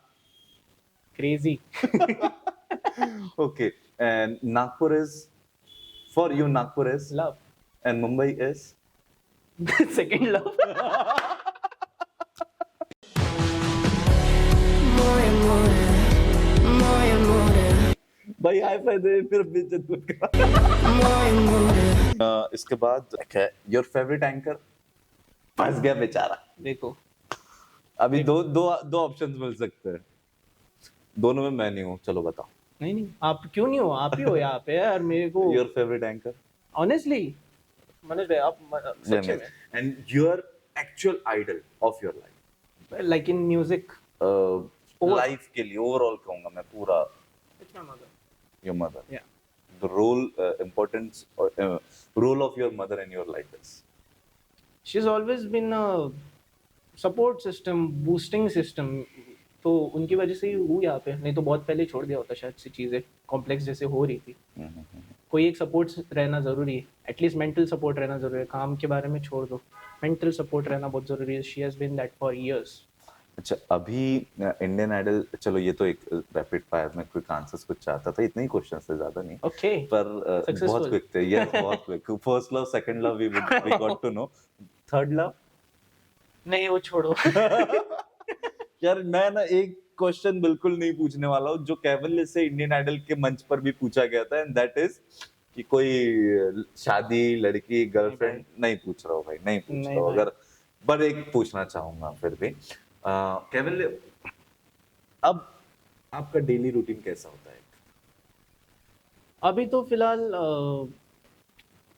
Crazy. Okay. And Nagpur is? For you, Nagpur is? Love. And Mumbai is? Second love. भाई हाई फाई दे फिर बेइज्जत मत कर। इसके बाद योर फेवरेट एंकर? फंस गया बेचारा। देखो अभी दो दो दो ऑप्शंस मिल सकते हैं, दोनों में मैं नहीं हूँ, चलो बताओ। नहीं नहीं, आप क्यों नहीं हो, आप ही हो यहाँ पे यार। मेरे को your favourite anchor? Honestly Manoj भाई, आप सच में, and your actual idol of your life? Like in music, life के लिए ओवरऑल कहूंगा मैं पूरा। It's my mother. Your mother? Yeah. The role, importance or role of your mother in your life is? She's always been a support system, boosting system, तो उनकी वजह से ही हूँ यहाँ पे, नहीं तो बहुत पहले छोड़ दिया होता शायद से, चीज़ें कॉम्प्लेक्स जैसे हो रही थी। कोई एक सपोर्ट रहना ज़रूरी है, एटलीस्ट मेंटल सपोर्ट रहना ज़रूरी है, काम के बारे में छोड़ दो, मेंटल सपोर्ट रहना बहुत ज़रूरी है। She has been that for years. अच्छा, अभी इंडियन आइडल, चलो ये तो एक रैपिड फायर में क्विक आंसर्स कुछ चाहता था, इतने ही क्वेश्चंस थे, ज्यादा नहीं। ओके। पर Successful. बहुत क्विक थे, यस बहुत quick. First love, second love we got to know, third love? नहीं वो छोड़ो। यार मैं ना एक क्वेश्चन बिल्कुल नहीं पूछने वाला हूँ जो केवल से इंडियन आइडल के मंच पर भी पूछा गया था, एंड दैट इज कि कोई शादी, लड़की, गर्लफ्रेंड नहीं पूछ रहा हूँ भाई, नहीं पूछ रहा हूँ। अगर पर एक पूछना चाहूंगा फिर भी, केवल अब आपका डेली रूटीन कैसा होता है? अभी तो फिलहाल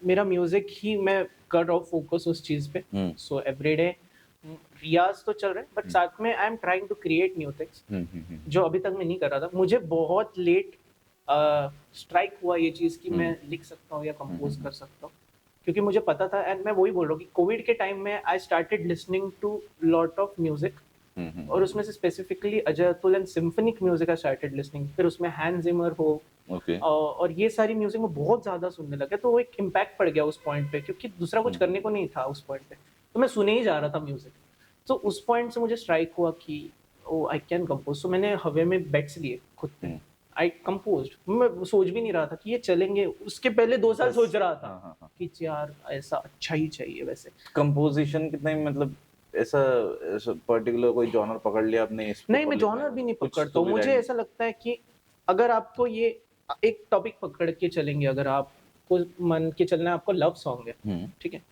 मेरा म्यूजिक ही मैं कर रहा हूँ, फोकस उस चीज़ पे। सो एवरीडे रियाज तो चल रहा है, बट साथ में I am trying to create new things जो अभी तक मैं नहीं कर रहा था। मुझे बहुत लेट स्ट्राइक हुआ ये चीज़ कि मैं लिख सकता हूँ या कंपोज कर सकता हूँ, क्योंकि मुझे पता था, एंड मैं वही बोल रहा हूँ कि कोविड के टाइम में I started listening to lot of music और उसमें से specifically Ajay Atul and symphonic music I started listening, फिर उसमें हैंस जिमर हो ओके और ये सारी म्यूजिक में बहुत ज्यादा सुनने लगे, तो वो एक इम्पैक्ट पड़ गया उस पॉइंट पे, क्योंकि दूसरा कुछ करने को नहीं था उस पॉइंट पे, तो मैं सुने ही जा रहा था म्यूजिक। तो उस पॉइंट से मुझे स्ट्राइक हुआ कि ओ आई कैन कंपोज। सो मैंने हवे में बेट्स लिए खुद पे, आई कंपोज्ड। मैं सोच भी नहीं रहा था कि ये चलेंगे, उसके पहले 2 साल सोच रहा था कि यार ऐसा अच्छा ही चाहिए। वैसे कंपोजिशन कितना मतलब ऐसा पर्टिकुलर कोई जॉनर पकड़ लिया आपने इस पे नहीं, मैं लिखना जॉनर है? भी नहीं कुछ पकड़ता तो हूँ। भी मुझे रहेंगे। ऐसा लगता है कि अगर आपको ये एक टॉपिक पकड़ के चलेंगे, अगर आपको मन के चलना है, आपको लव सॉन्ग है, ठीक है,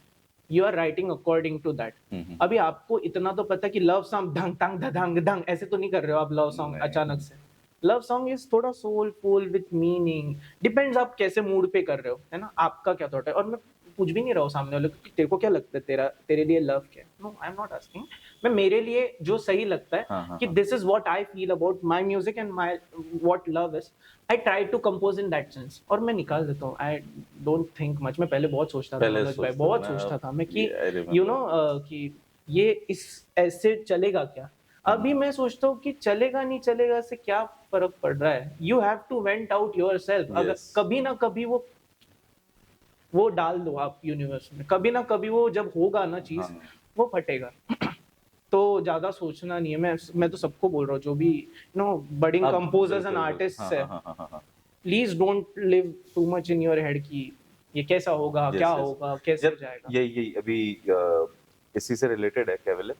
you are writing according to that. अभी आपको इतना तो पता है कि लव सॉन्ग ढंग टंग धंग धंग ऐसे तो नहीं कर रहे हो आप लव सॉन्ग नहीं। अचानक से। लव सॉन्ग इज थोड़ा सोलफुल विथ मीनिंग, डिपेंड्स आप कैसे मूड पे कर रहे हो, है ना, आपका क्या थॉट है। और मैं पूछ भी नहीं रहा हूँ सामने वाले को कि तेरे को क्या लगता है, तेरे लिए लव क्या है। No, I am not asking. मैं मेरे लिए जो सही लगता है कि this is what I feel about my music and my what love is, I try to compose in that sense, और मैं निकाल देता हूँ। I don't think much. मैं पहले बहुत सोचता था मनोज भाई, बहुत सोचता था मैं कि यू नो कि ये इस ऐसे चलेगा क्या। अभी मैं सोचता हूँ कि चलेगा नहीं चलेगा से क्या फर्क पड़ रहा है। You have to vent out yourself. अगर कभी ना कभी वो डाल दो आप यूनिवर्स में, कभी ना कभी वो जब होगा ना चीज, वो फटेगा। तो ज्यादा सोचना नहीं है। मैं तो सबको बोल रहा हूँ जो भी बडिंग कंपोजर्स एंड आर्टिस्ट्स है, please don't live too much in your head कि ये कैसा होगा, क्या होगा, कैसे जाएगा। यही अभी इसी से रिलेटेड है केवल,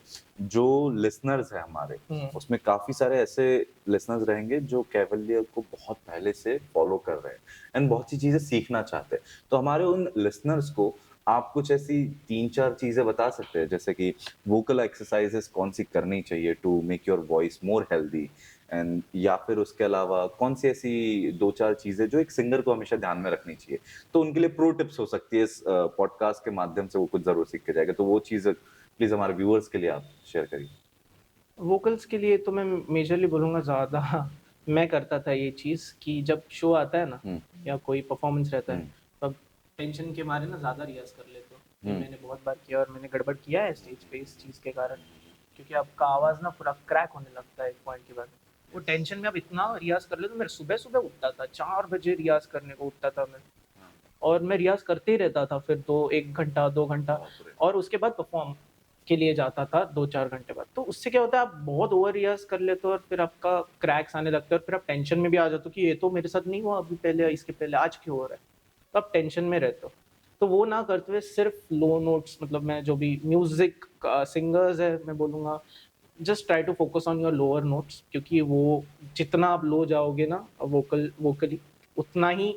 जो लिसनर्स है हमारे, उसमें काफी सारे ऐसे लिसनर्स रहेंगे जो कैवल्य को बहुत पहले से फॉलो कर रहे हैं एंड बहुत सी चीजें सीखना चाहते हैं। तो हमारे उन लिसनर्स को आप कुछ ऐसी 3-4 चीजें बता सकते हैं, जैसे कि वोकल एक्सरसाइजेस कौन सी करनी चाहिए to make your voice more healthy, and या फिर उसके अलावा कौन सी ऐसी 2-4 चीजें जो एक सिंगर को हमेशा ध्यान में रखनी चाहिए। तो उनके लिए प्रो टिप्स हो सकती है, इस पॉडकास्ट के माध्यम से वो कुछ जरूर सीख के जाएगा। तो वो चीज प्लीज हमारे व्यूअर्स के लिए आप शेयर करिए। वोकल्स के लिए तो मैं मेजरली बोलूँगा, ज़्यादा मैं करता था ये चीज़ कि जब शो आता है ना या कोई परफॉर्मेंस रहता है, तब टेंशन के मारे ना ज़्यादा रियाज कर लेते हो। ये मैंने बहुत बार किया और मैंने गड़बड़ किया है स्टेज पे इस चीज़ के कारण, क्योंकि आपका आवाज़ ना पूरा क्रैक होने लगता है एक पॉइंट के बाद। वो टेंशन में आप इतना रियाज कर ले, तो मैं सुबह सुबह उठता था, 4 बजे रियाज करने को उठता था मैं, और मैं रियाज करते ही रहता था फिर तो 1 घंटा 2 घंटा, और उसके बाद परफॉर्म के लिए जाता था 2-4 घंटे बाद। तो उससे क्या होता है, आप बहुत ओवर रियाज कर लेते हो और फिर आपका क्रैक्स आने लगते हैं, और फिर आप टेंशन में भी आ जाते हो कि ये तो मेरे साथ नहीं हुआ अभी पहले, इसके पहले, आज क्यों हो रहा है। तो आप टेंशन में रहते हो। तो वो ना करते हुए सिर्फ लो नोट्स, मतलब मैं जो भी म्यूजिक सिंगर्स है मैं बोलूँगा, just try to focus on your lower notes, क्योंकि वो जितना आप लो जाओगे ना वोकली, उतना ही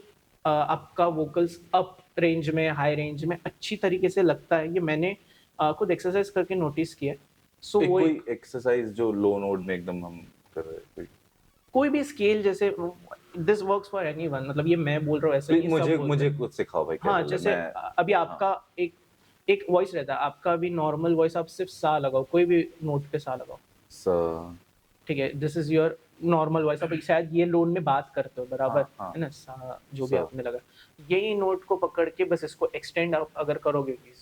आपका वोकल्स अप रेंज में, हाई रेंज में अच्छी तरीके से लगता है। ये मैंने खुद एक्सरसाइज करके नोटिस किया है। सो वो कोई एक्सरसाइज जो लो नोट में एकदम हम कर रहे हैं, कोई भी स्केल, जैसे दिस वर्क्स फॉर एनीवन, मतलब ये मैं बोल रहा हूँ ऐसे नहीं, मुझे कुछ सिखाओ भाई। हाँ, जैसे अभी आपका एक वॉइस रहता है, आपका भी नॉर्मल वॉइस, आप सिर्फ सा लगाओ, कोई भी नोट पे सा लगाओ, ठीक है, this is your normal voice. आप शायद ये लोन में बात करते हो बराबर, है ना, सा जो भी आपने लगा, यही नोट को पकड़ के बस इसको एक्सटेंड आप अगर करोगे कि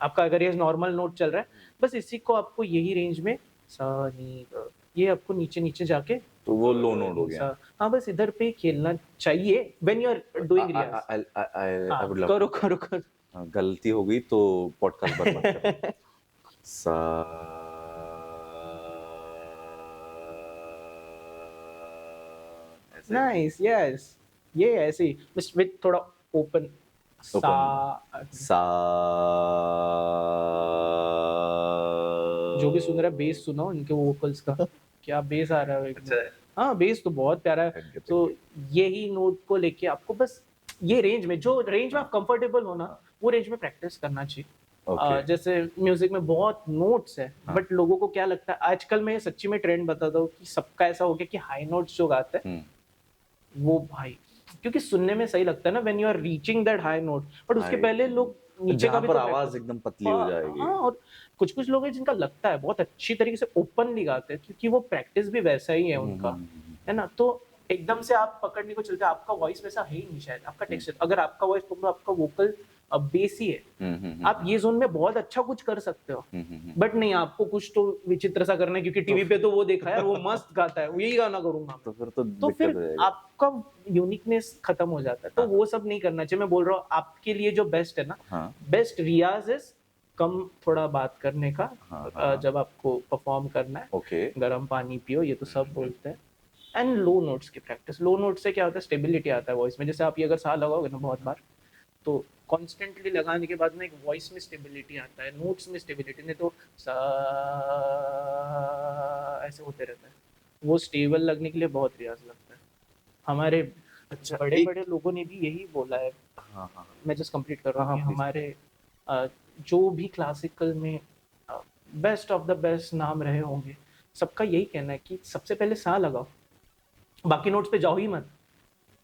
आपका अगर ये नॉर्मल नोट चल रहा है, बस इसी को आपको यही रेंज में सा नी ये आपको नीचे नीचे जाके, तो वो लो नोट हो गया। हाँ, बस इधर पे खेलना चाहिए व्हेन यू आर डूइंग रियाज। करो करो करो। गलती हो गई तो पॉडकास्ट बंद मत करो। सा नाइस, यस, ये ऐसे ही बस विद थोड़ा ओपन सा। सा जो भी सुन रहा है बेस सुनो इनके वोकल्स का, क्या बेस आ रहा है एकदम। हाँ, बेस तो बहुत प्यारा है। तो यही नोट को लेके आपको बस ये रेंज में, जो रेंज में आप कंफर्टेबल हो ना, वो रेंज में प्रैक्टिस करना चाहिए। जैसे म्यूजिक में बहुत नोट्स है, बट लोगों को क्या लगता है, आजकल मैं सच्ची में ट्रेंड बताता हूँ कि सबका ऐसा हो गया कि हाई नोट्स जो गाते हैं वो भाई, क्योंकि सुनने में सही लगता है ना when you are reaching that high note, but उसके पहले लोग नीचे का भी तो आवाज एकदम पतली हो जाएगी। हाँ, और कुछ कुछ लोग हैं जिनका लगता है बहुत अच्छी तरीके से ओपनली गाते हैं, क्योंकि वो प्रैक्टिस भी वैसा ही है उनका, है ना। तो एकदम से आप पकड़ने को चलते हैं, आपका वॉइस वैसा है ही नहीं शायद, आपका टेक्सचर, अगर आपका वॉइस पकड़ो, आपका वोकल अब बेस ही है। आप ये जोन में बहुत अच्छा कुछ कर सकते हो, बट नहीं, आपको कुछ तो विचित्र सा करना है, क्योंकि टीवी पे तो वो देखा है, वो मस्त गाता है, यही गाना करूंगा मैं। तो फिर तो दिक्कत फिर हो जाएगा। आपका यूनिकनेस खत्म हो जाता है। तो हाँ। वो सब नहीं करना चाहिए। मैं बोल रहा हूँ आपके लिए जो बेस्ट है ना, हाँ बेस्ट रियाज इज कम थोड़ा बात करने का। हाँ हाँ जब आपको परफॉर्म करना है, ओके गर्म पानी पियो, ये तो सब बोलते हैं। एंड लो नोट्स की प्रैक्टिस। लो नोट्स से क्या होता है, स्टेबिलिटी आता है वॉइस में। जैसे आप ये अगर सा लगाओगे ना बहुत बार, तो कॉन्स्टेंटली लगाने के बाद में एक वॉइस में स्टेबिलिटी आता है, नोट्स में स्टेबिलिटी। नहीं तो सा ऐसे होते रहता है। वो स्टेबल लगने के लिए बहुत रियाज लगता है। हमारे अच्छा बड़े एक बड़े लोगों ने भी यही बोला है। हाँ हाँ मैं जस्ट कंप्लीट कर रहा हाँ हूँ हाँ कि प्लीज हमारे जो भी क्लासिकल में बेस्ट ऑफ द बेस्ट नाम रहे होंगे, सबका यही कहना है कि सबसे पहले सा लगाओ, बाकी नोट्स पे जाओ ही मत।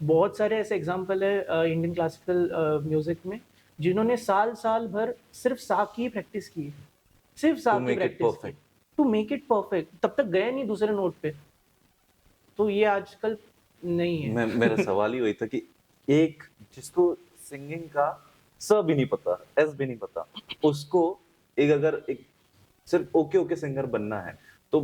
बहुत सारे ऐसे एग्जाम्पल है इंडियन क्लासिकल म्यूजिक में, जिन्होंने साल साल भर सिर्फ सा की प्रैक्टिस की है, सिर्फ सा टू की मेक इट प्रैक्टिस की, perfect. To make it perfect, तब तक गए नहीं दूसरे नोट पे। तो ये आजकल नहीं है। मेरा सवाल ही वही था कि एक जिसको सिंगिंग का स भी नहीं पता, एस भी नहीं पता, उसको एक अगर एक सिर्फ ओके ओके सिंगर बनना है, तो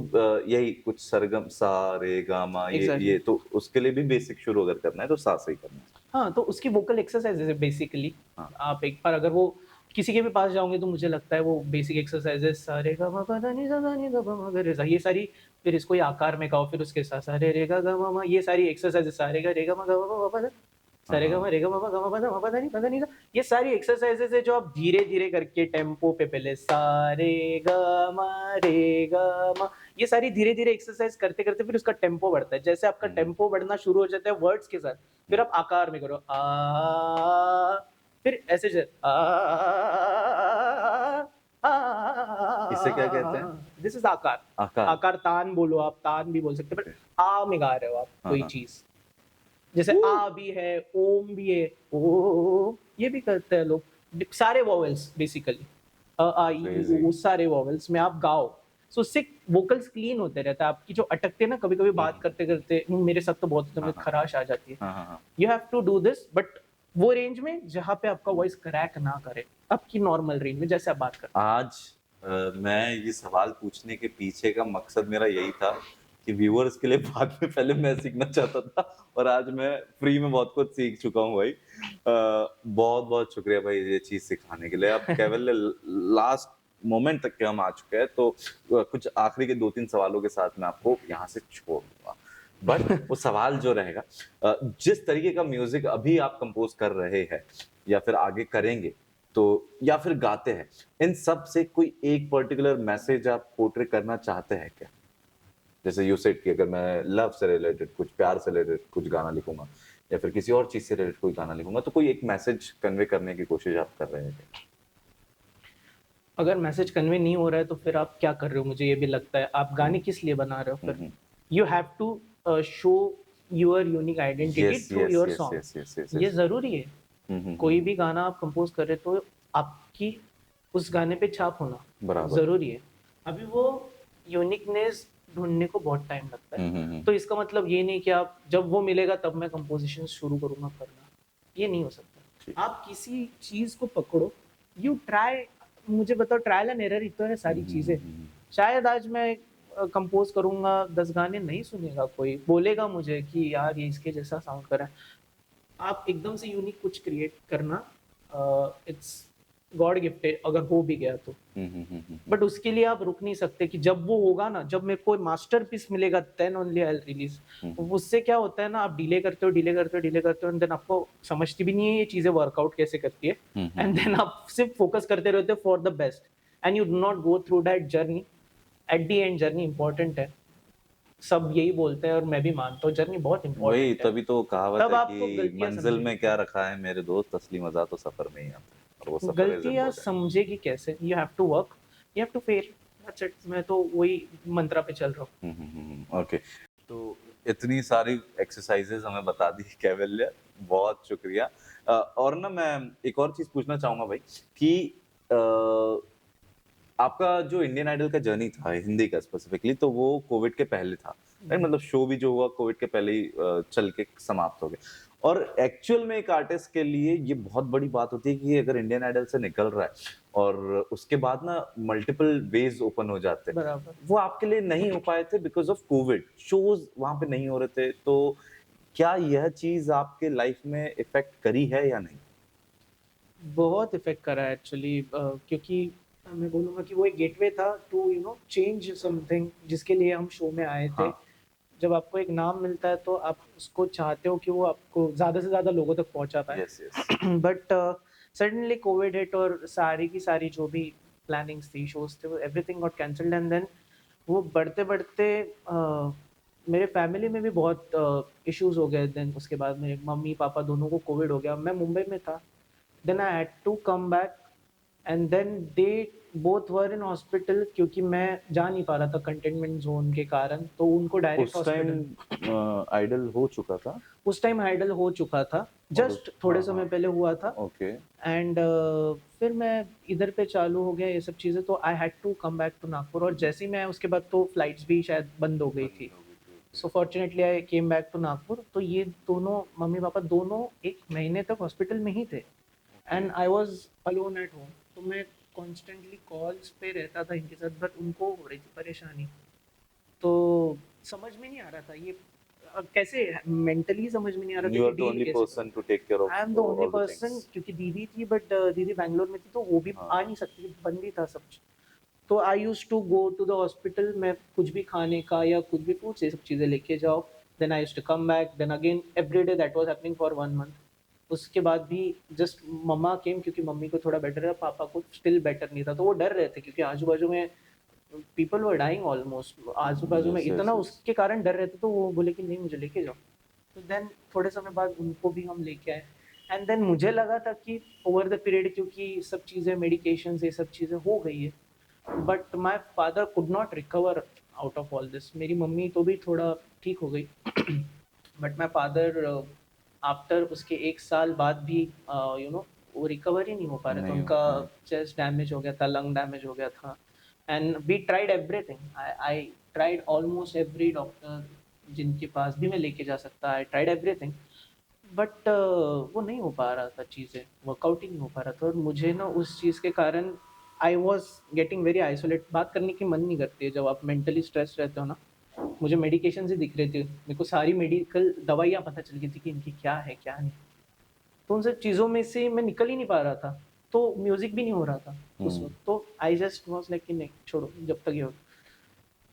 यही कुछ सरगम सा रे गा मा, एग्जैक्टली ये तो उसके लिए भी बेसिक शुरू अगर करना है तो सा से ही करना है। हाँ, तो उसकी वोकल एक्सरसाइजेज है बेसिकली। हाँ आप एक बार अगर वो किसी के भी पास जाओगे तो मुझे लगता है वो बेसिक एक्सरसाइजेज सारे गा मा पा धा नि सा धा नि धा पा मा गा रे सा, ये सारी, फिर इसको ये आकार में गाओ, फिर उसके साथ सा रे रे गा मा मा, ये सारी एक्सरसाइजेज, सा रे गा मा गा मा पा धा, सा रे गा मा गा मा पा धा नि सा, ये सारी एक्सरसाइजेज है जो आप धीरे धीरे करके टेम्पो पे, पहले सा रे गा मा, ये सारी धीरे धीरे एक्सरसाइज करते करते फिर उसका टेम्पो बढ़ता है। जैसे आपका टेम्पो बढ़ना शुरू हो जाता है वर्ड्स के साथ, फिर आप आकार में करो आ, फिर ऐसे इसे क्या कहते हैं? दिस इज आकार। आकार। आकार तान बोलो, आप तान भी बोल सकते हैं, पर आ में गा रहे हो आप हाँ, कोई हाँ। चीज। जैसे आ भी है, ओम भी है, ओ, ये भी करते हैं लोग। सारे वॉवेल्स बेसिकली, अ आ ई Crazy. ऊ, सारे वॉवेल्स में आप गाओ। सो उससे वोकल्स क्लीन होते रहता है। आपकी जो अटकते हैं ना कभी कभी बात करते करते, मेरे साथ तो बहुत होता है, मुझे हाँ। खराश आ जाती है। हाँ हाँ हाँ you have to do this, but वो रेंज में जहाँ पे आपका वॉइस क्रैक ना करे, आपकी नॉर्मल रेंज में जैसे आप बात करते आज मैं ये सवाल पूछने के पीछे का मकसद मेरा यही था कि व्यूअर्स के लिए बाद में पहले मैं सीखना चाहता था, और आज मैं फ्री में बहुत कुछ सीख चुका हूँ भाई। बहुत बहुत शुक्रिया भाई ये चीज सिखाने के लिए। अब केवल लास्ट मोमेंट तक के हम आ चुके हैं, तो कुछ आखिरी के 2-3 सवालों के साथ मैं आपको यहाँ से छोड़ दूंगा। बट वो सवाल जो रहेगा, जिस तरीके का म्यूजिक अभी आप कंपोज कर रहे हैं या फिर आगे करेंगे, तो या फिर गाते हैं, इन सब से कोई एक पर्टिकुलर मैसेज आप पोर्ट्रे करना चाहते हैं क्या? जैसे यू सेड कि अगर मैं लव से रिलेटेड कुछ, प्यार से रिलेटेड कुछ गाना लिखूंगा या फिर किसी और चीज से रिलेटेड कोई गाना लिखूंगा, तो कोई एक मैसेज कन्वे करने की कोशिश आप कर रहे हैं क्या? अगर मैसेज कन्वे नहीं हो रहा है तो फिर आप क्या कर रहे हो, मुझे ये भी लगता है। आप गाने किस लिए बना रहे हो फिर? You have to show your unique identity yes through yes your yes song. Yes yes yes ये जरूरी है। कोई भी गाना आप कंपोज कर रहे तो आपकी उस गाने पे छाप होना बराबर। जरूरी है। अभी वो यूनिकनेस ढूंढने को बहुत टाइम लगता है। तो इसका मतलब ये नहीं कि आप जब वो मिलेगा तब मैं कंपोजिशन शुरू करूंगा करना, ये नहीं हो सकता। आप किसी चीज को पकड़ो, यू ट्राई। मुझे बताओ, ट्रायल एंड एरर ही तो है सारी चीजें। शायद आज मैं कंपोज करूंगा 10 गाने, नहीं सुनेगा कोई, बोलेगा मुझे कि यार ये इसके जैसा साउंड कर रहा है। आप एकदम से यूनिक कुछ क्रिएट करना, इट्स गॉड गिफ्टेड अगर हो भी गया तो। बट उसके लिए आप रुक नहीं सकते कि जब वो होगा ना, जब मेरे को मास्टरपीस मिलेगा, then only I will release. उससे क्या होता है ना, आप डिले करते हो डिले करते हो डिले करते हो, एंड देन आपको समझती भी नहीं है ये चीजें वर्कआउट कैसे करती है, एंड देन आप सिर्फ फोकस करते रहते हो for the best, and you do not go through that journey. Eight the and journey important है, सब यही बोलते हैं और मैं भी मानता हूँ, जर्नी बहुत वही इंपॉर्टेंट है। तभी तो कहावत तब है आपको कि गलतियां मंजिल में समझेगी। क्या रखा है मेरे दोस्त, असली मजा तो सफर में ही आता है, और वो सफर इज गलतियां इम्पोर्टेंट। समझेगी कैसे? You have to work, you have to fail, that's it. मैं तो वही मंत्रा पे चल रहा हूँ। ओके, तो इतनी सारी एक्सरसाइजेज हमें बता दी कैवल्य, बहुत शुक्रिया। और ना मैं एक और चीज पूछना चाहूंगा भाई कि आपका जो इंडियन आइडल का जर्नी था हिंदी का स्पेसिफिकली, तो वो कोविड के पहले था, राइट? मतलब शो भी जो हुआ कोविड के पहले ही चल के समाप्त हो गया। और एक्चुअल में एक आर्टिस्ट के लिए ये बहुत बड़ी बात होती है कि अगर इंडियन आइडल से निकल रहा है और उसके बाद ना मल्टीपल वेज ओपन हो जाते हैं, बराबर। वो आपके लिए नहीं हो पाए थे बिकॉज ऑफ कोविड, शोज वहां पे नहीं हो रहे थे। तो क्या यह चीज आपके लाइफ में इफेक्ट करी है या नहीं? बहुत इफेक्ट करा है एक्चुअली, क्योंकि मैं बोलूँगा कि वो एक गेटवे था टू चेंज समथिंग जिसके लिए हम शो में आए थे। हाँ। जब आपको एक नाम मिलता है तो आप उसको चाहते हो कि वो आपको ज़्यादा से ज़्यादा लोगों तक पहुंचा पाए। Yes yes. But suddenly Covid hit और सारी की सारी जो भी प्लानिंग्स थी, शोज थे, वो everything got cancelled. And then वो बढ़ते बढ़ते मेरे फैमिली में भी बहुत इश्यूज हो गए। देन उसके बाद मेरे मम्मी पापा दोनों को कोविड हो गया। मैं मुंबई में था। Then I had to come back and then they both were in hospital, क्योंकि मैं जा नहीं पा रहा था कंटेनमेंट जोन के कारण, तो उनको डायरेक्ट उस टाइम हॉस्पिटल। आइडल हो चुका था? उस टाइम हाइडल हो चुका था, जस्ट थोड़े हाँ, समय हाँ। पहले हुआ था। ओके। एंड फिर मैं इधर पे चालू हो गया ये सब चीज़ें, तो I had to come back to Nagpur. और जैसे ही मैं उसके बाद तो फ्लाइट्स भी शायद बंद हो गई थी। So fortunately I came back to Nagpur. तो ये दोनों मम्मी पापा दोनों एक महीने तक हॉस्पिटल में ही थे and I was alone at home. तो मैं कॉन्स्टेंटली कॉल्स पे रहता था इनके साथ, बट उनको हो रही थी परेशानी। तो समझ में नहीं आ रहा था ये कैसे, मेंटली समझ में नहीं आ रहा यू था आर कि द डील ओनली कैसे person to take care of I am the only all the person, things. क्योंकि दीदी थी, बट दीदी बैंगलोर में थी तो वो भी हाँ। आ नहीं सकती थी, बंद ही था सब। तो I use to go to the hospital. मैं कुछ भी खाने का या कुछ भी फूड, ये सब चीज़ें लेके जाओ। Then I use to come back, then again every day. That was happening for 1 month. उसके बाद भी जस्ट मम्मा केम, क्योंकि मम्मी को थोड़ा बेटर है, पापा को स्टिल बेटर नहीं था। तो वो डर रहे थे क्योंकि आजू बाजू में पीपल वर डाइंग ऑलमोस्ट, आजू बाजू में यस इतना, यस यस। उसके कारण डर रहे थे। तो वो बोले कि नहीं, मुझे लेके जाओ। तो देन थोड़े समय बाद उनको भी हम लेके आए। एंड देन मुझे लगा था कि ओवर द पीरियड, क्योंकि सब चीज़ें मेडिकेशन ये सब चीज़ें हो गई है, but my father could not recover out of all this. मेरी मम्मी तो भी थोड़ा ठीक हो गई, बट माई फादर आफ्टर उसके 1 साल बाद भी वो रिकवर ही नहीं हो पा रहा था। नहीं उनका नहीं। चेस्ट डैमेज हो गया था, लंग डैमेज हो गया था। And we tried everything. I tried almost every doctor जिनके पास भी मैं लेके जा सकता। आई ट्राइड एवरीथिंग, बट वो नहीं हो पा रहा था, चीज़ें वर्कआउट ही नहीं हो पा रहा था। और मुझे ना उस चीज़ के कारण I was getting very isolate. बात करने की मन नहीं करती है जब आप मेंटली स्ट्रेस रहते हो ना। मुझे मेडिकेशन ही दिख रही थी, मेरे को सारी मेडिकल दवाइयाँ पता चल गई थी कि इनकी क्या है क्या नहीं। तो उन सब चीज़ों में से मैं निकल ही नहीं पा रहा था। तो म्यूज़िक भी नहीं हो रहा था उस वक्त। तो आई जस्ट वॉज लाइक कि नहीं, छोड़ो, जब तक ये हो।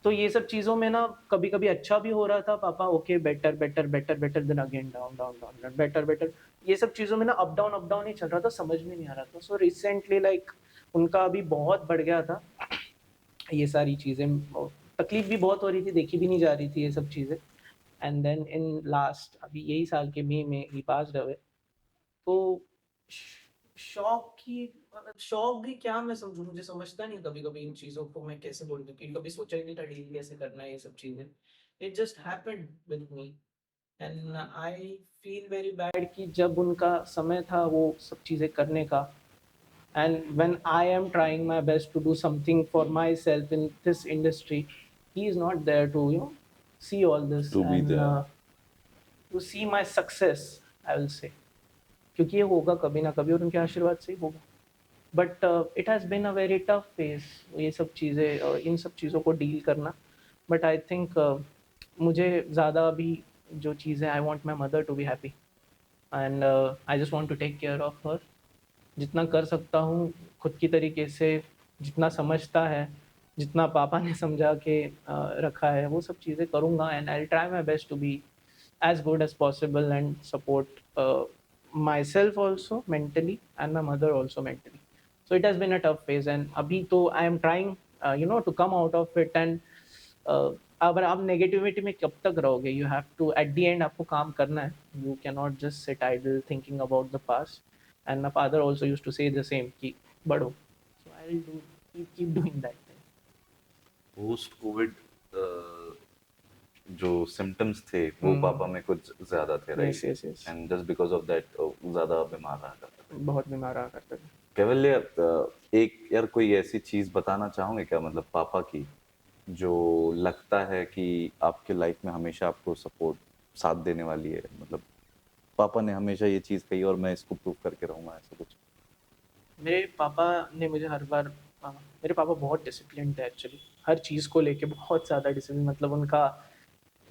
तो ये सब चीज़ों में ना कभी कभी अच्छा भी हो रहा था, पापा okay better better better better, then again down down down better better. ये सब चीज़ों में ना अप डाउन ही चल रहा था, समझ में नहीं आ रहा था। सो रिसेंटली लाइक उनका अभी बहुत बढ़ गया था ये सारी चीज़ें। तकलीफ भी बहुत हो रही थी, देखी भी नहीं जा रही थी ये सब चीज़ें। एंड देन इन लास्ट अभी यही साल के मई में ही पास रहे। तो शौक की, शौक भी क्या मैं समझूं, मुझे समझता नहीं कभी कभी इन चीज़ों को मैं कैसे बोल दूं कि कभी सोचा ही नहीं था डील कैसे करना है ये सब चीज़ें। It just happened with me and I feel very bad कि जब उनका समय था वो सब चीज़ें करने का, and when I am trying my best to do something for myself in this industry, he is not there to see all this to be and there. to see my success, I will say। क्योंकि ये होगा कभी ना कभी और उनके आशीर्वाद से ही होगा। But it has been a very tough phase, ये सब चीज़ें इन सब चीज़ों को डील करना। बट आई थिंक मुझे ज़्यादा अभी जो चीज़ें, I want my mother to be happy and I just want to take care of her. जितना कर सकता हूँ खुद की तरीके से, जितना समझता है, जितना पापा ने समझा के रखा है, वो सब चीज़ें करूँगा। And I will try my best to be as good as possible and support myself also mentally and my mother also mentally। So it has been a tough phase and abhi to I am trying to come out of it। and अगर आप नेगेटिविटी में कब तक रहोगे, you have to at the end आपको काम करना है। You can not just sit idle thinking about the past. And my father also used to say the same कि बढ़ो। So I will do keep doing that thing. Post Covid जो सिम्टम्स थे वो पापा में कुछ ज्यादा थे, right? Yes yes yes, and just because of that ज्यादा बीमार रहा करता था। बहुत बीमार रहा करते थे। कैवल्य, एक यार कोई ऐसी चीज बताना चाहोगे क्या, मतलब पापा की, जो लगता है कि आपके लाइफ में हमेशा आपको सपोर्ट साथ देने वाली है, मतलब पापा ने हमेशा ये चीज़ कही और मैं इसको प्रूव करके रहूँगा, ऐसा कुछ? मेरे पापा ने मुझे हर बार मेरे पापा बहुत डिसिप्लिन थे एक्चुअली, हर चीज़ को लेके बहुत ज़्यादा डिसिप्लिन। मतलब उनका,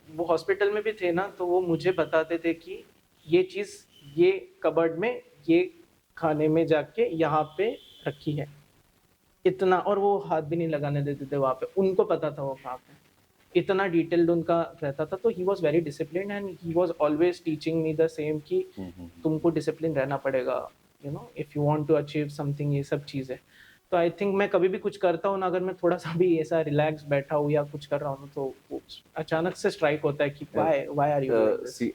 वो हॉस्पिटल में भी थे ना, तो वो मुझे बताते थे कि ये चीज़ ये कबर्ड में, ये खाने में जाके यहाँ पे रखी है, इतना। और वो हाथ भी नहीं लगाने देते थे वहाँ पे, उनको पता था वो कहाँ पे। इतना डिटेल्ड उनका रहता था। तो he was very discipline and he was always teaching me the same कि तुमको डिसिप्लिन रहना पड़ेगा, you know, if you want to achieve something, ये सब चीज़ें। तो आई थिंक मैं कभी भी कुछ करता हूँ ना, अगर मैं थोड़ा सा भी ऐसा रिलैक्स बैठा हूँ या कुछ कर रहा हूँ ना, तो वो अचानक से स्ट्राइक होता है कि why why are you doing this. See,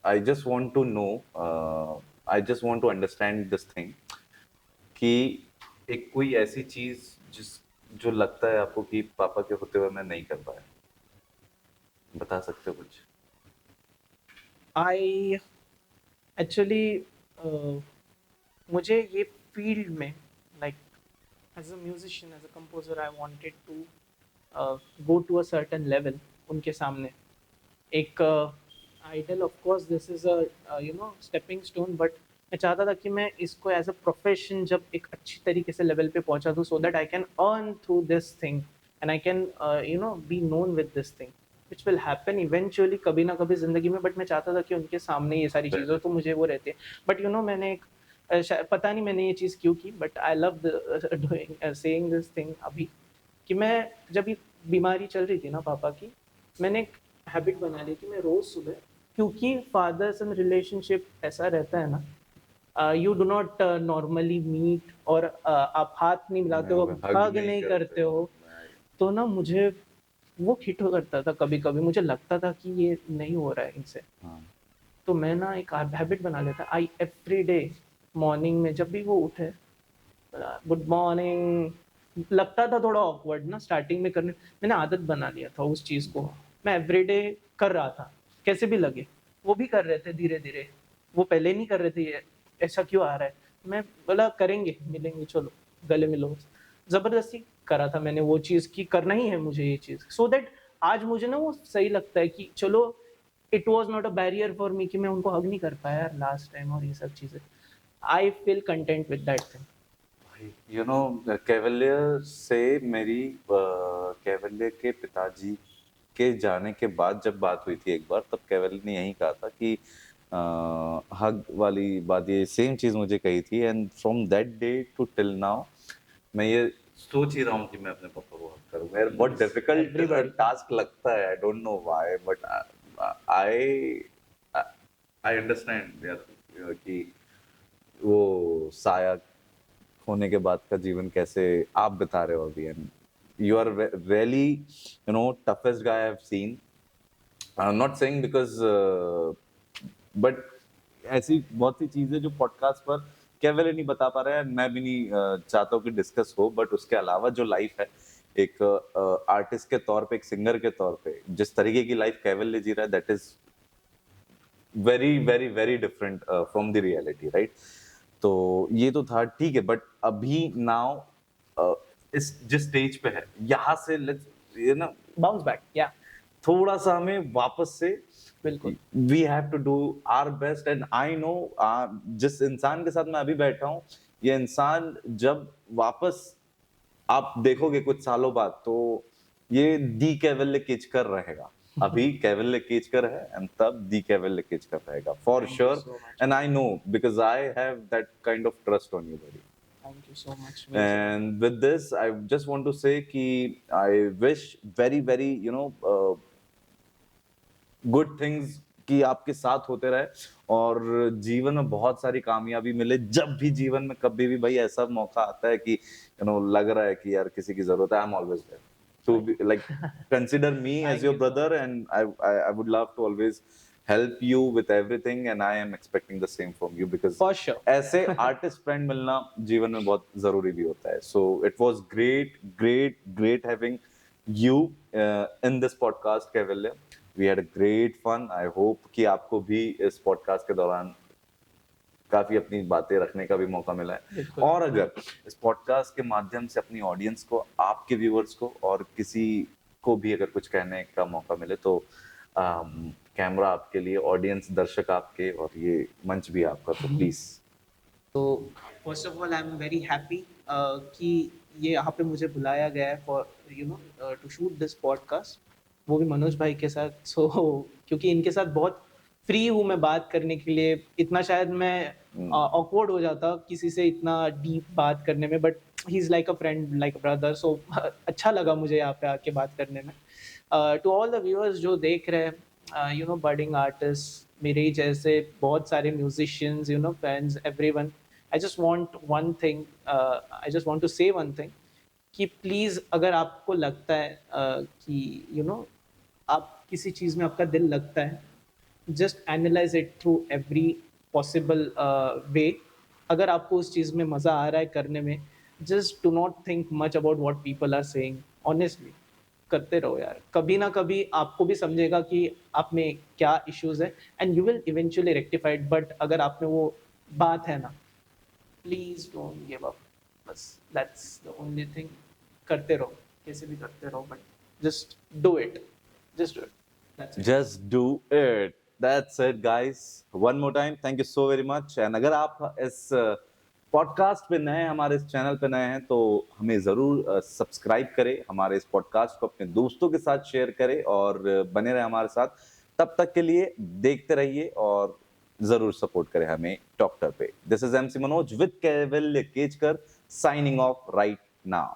I just want to know, I just want to understand this thing कि एक कोई ऐसी चीज जिस जो लगता है आपको कि पापा के होते हुए मैं नहीं कर पाया, बता सकते हो कुछ? आई एक्चुअली मुझे ये फील्ड में, like as a musician, as a composer, I wanted to go to a certain level उनके सामने। एक idol, of course this is a you know stepping stone, but मैं चाहता था कि मैं इसको एज अ प्रोफेशन जब एक अच्छी तरीके से लेवल पे पहुंचा दूँ, so that I can earn through this thing and I can you know be known with this thing which will happen eventually कभी ना कभी ज़िंदगी में। बट मैं चाहता था कि उनके सामने ये सारी चीज़ें हो, तो मुझे वो रहती है। बट यू नो मैंने एक पता नहीं मैंने ये चीज़ क्यों की, but I love doing saying this thing अभी, कि मैं जब ये बीमारी चल रही थी ना पापा की, मैंने एक हैबिट बना ली कि मैं रोज़ सुबह, क्योंकि फादर सन रिलेशनशिप ऐसा रहता है ना, you do not normally meet, और आप हाथ नहीं मिलाते हो, हग नहीं करते हो, तो ना मुझे वो हिट हो करता था। कभी कभी मुझे लगता था कि ये नहीं हो रहा है इनसे, हाँ, तो मैं ना एक हैबिट बना लेता। आई एवरी डे मॉर्निंग में जब भी वो उठे, गुड मॉर्निंग, लगता था थोड़ा ऑकवर्ड ना स्टार्टिंग में करने, मैंने आदत बना लिया था उस चीज़ को। मैं एवरीडे कर रहा था, कैसे भी लगे। वो भी कर रहे थे धीरे धीरे, वो पहले नहीं कर रहे थे, ऐसा क्यों आ रहा है। मैं बोला करेंगे, मिलेंगे, चलो गले मिलो। ज़बरदस्ती करा था मैंने वो चीज़ की, करना ही है मुझे ये चीज़, सो दैट आज मुझे ना वो सही लगता है कि चलो, it was not a barrier for me कि मैं उनको हग नहीं कर पाया लास्ट टाइम और ये सब चीज़ें। I feel content with that thing. You know, Cavalier से मेरी कैवलियर के पिताजी के जाने के बाद जब बात हुई थी एक बार, तब कैवलियर ने यही कहा था कि हग वाली बात, ये सेम चीज मुझे कही थी। And from that day to till now मैं ये सोच ही रहा हूँ कि मैं अपने पापा को हग करूँ। यार बहुत डिफिकल्ट Everybody. टास्क लगता है, I don't know why, but I I understand यार कि वो साया होने के बाद का जीवन कैसे आप बिता रहे हो अभी। And you are really you know toughest guy I have seen. I am not saying because but ऐसी बहुत सी चीजें जो पॉडकास्ट पर केवल नहीं बता पा रहे हैं, मैं भी नहीं चाहता हूँ कि डिस्कस हो। बट उसके अलावा जो लाइफ है एक आर्टिस्ट के तौर पे, एक सिंगर के तौर पे, जिस तरीके की लाइफ केवल जी रहा है, that is very very very different from the reality, right? तो ये तो था, ठीक है। बट अभी नाउ इस जिस स्टेज पे है, यहाँ से let's you know bounce back, या थोड़ा सा हमें वापस से बिल्कुल। We have to do our best. And I know जिस इंसान के साथ मैं अभी बैठा हूँ, ये इंसान जब वापस आप देखोगे कुछ सालों बाद, तो ये दी कैवल केचकर रहेगा। अभी कैवल केचकर है एंड तब दी कैवल केचकर रहेगा for Thank you sure. so much. And I know because I have that kind of trust on you buddy. Thank you so much. मेरे से And with this, I just want to say कि I wish very very you know good things कि आपके साथ होते रहे और जीवन में बहुत सारी कामयाबी मिले। जब भी जीवन में कभी भी भाई ऐसा मौका आता है कि यू नो लग रहा है कि यार किसी की जरूरत है, I am always there to like consider me as Thank your you so brother. And I would love to always help you with everything and I am expecting the same from you because for sure. ऐसे artist friend मिलना जीवन में बहुत जरूरी भी होता है। So it was great having you in this podcast, Kaivalya. We had a great fun. I hope कि आपको भी इस podcast के दौरान काफी अपनी बातें रखने का भी मौका मिला है। बिल्कुल। और अगर इस पॉडकास्ट के माध्यम से अपनी ऑडियंस को, आपके व्यूअर्स को और किसी को भी अगर कुछ कहने का मौका मिले, तो कैमरा आपके लिए, ऑडियंस दर्शक आपके, और ये मंच भी आपका, तो प्लीज। तो first of all I am very happy कि ये यहाँ पे मुझे बुलाया गया है for to shoot this podcast, वो भी मनोज भाई के साथ। सो क्योंकि इनके साथ बहुत फ्री हूँ मैं बात करने के लिए, इतना शायद मैं ऑकवर्ड हो जाता किसी से इतना डीप बात करने में, but he is like a friend, like a brother. So अच्छा लगा मुझे यहाँ पे आके बात करने में। टू ऑल द व्यूअर्स जो देख रहे हैं, बडिंग आर्टिस्ट, मेरे ही जैसे बहुत सारे musicians, fans, everyone, I just want one thing, I just want to say one thing कि प्लीज़ अगर आपको लगता है कि आप किसी चीज़ में आपका दिल लगता है, just analyse it through every possible way. अगर आपको उस चीज़ में मज़ा आ रहा है करने में, just do not think much about what people are saying. Honestly करते रहो यार, कभी ना कभी आपको भी समझेगा कि आप में क्या इश्यूज है, and you will eventually rectified. But अगर आप में वो बात है ना, प्लीज डोंट गिव अप, बस दैट्स द ओनली थिंग। करते रहो, कैसे भी करते रहो, but just do it, just do it, that's it. Just do it, that's it guys. One more time, thank you so very much. And अगर आप इस पॉडकास्ट पे नए हैं, हमारे इस चैनल पे नए हैं, तो हमें ज़रूर सब्सक्राइब करें, हमारे इस पॉडकास्ट को अपने दोस्तों के साथ शेयर करें, और बने रहे हमारे साथ। तब तक के लिए देखते रहिए और ज़रूर सपोर्ट करें हमें डॉक्टर पे। This is MC Manoj with Kaivalya केजकर, signing off right now.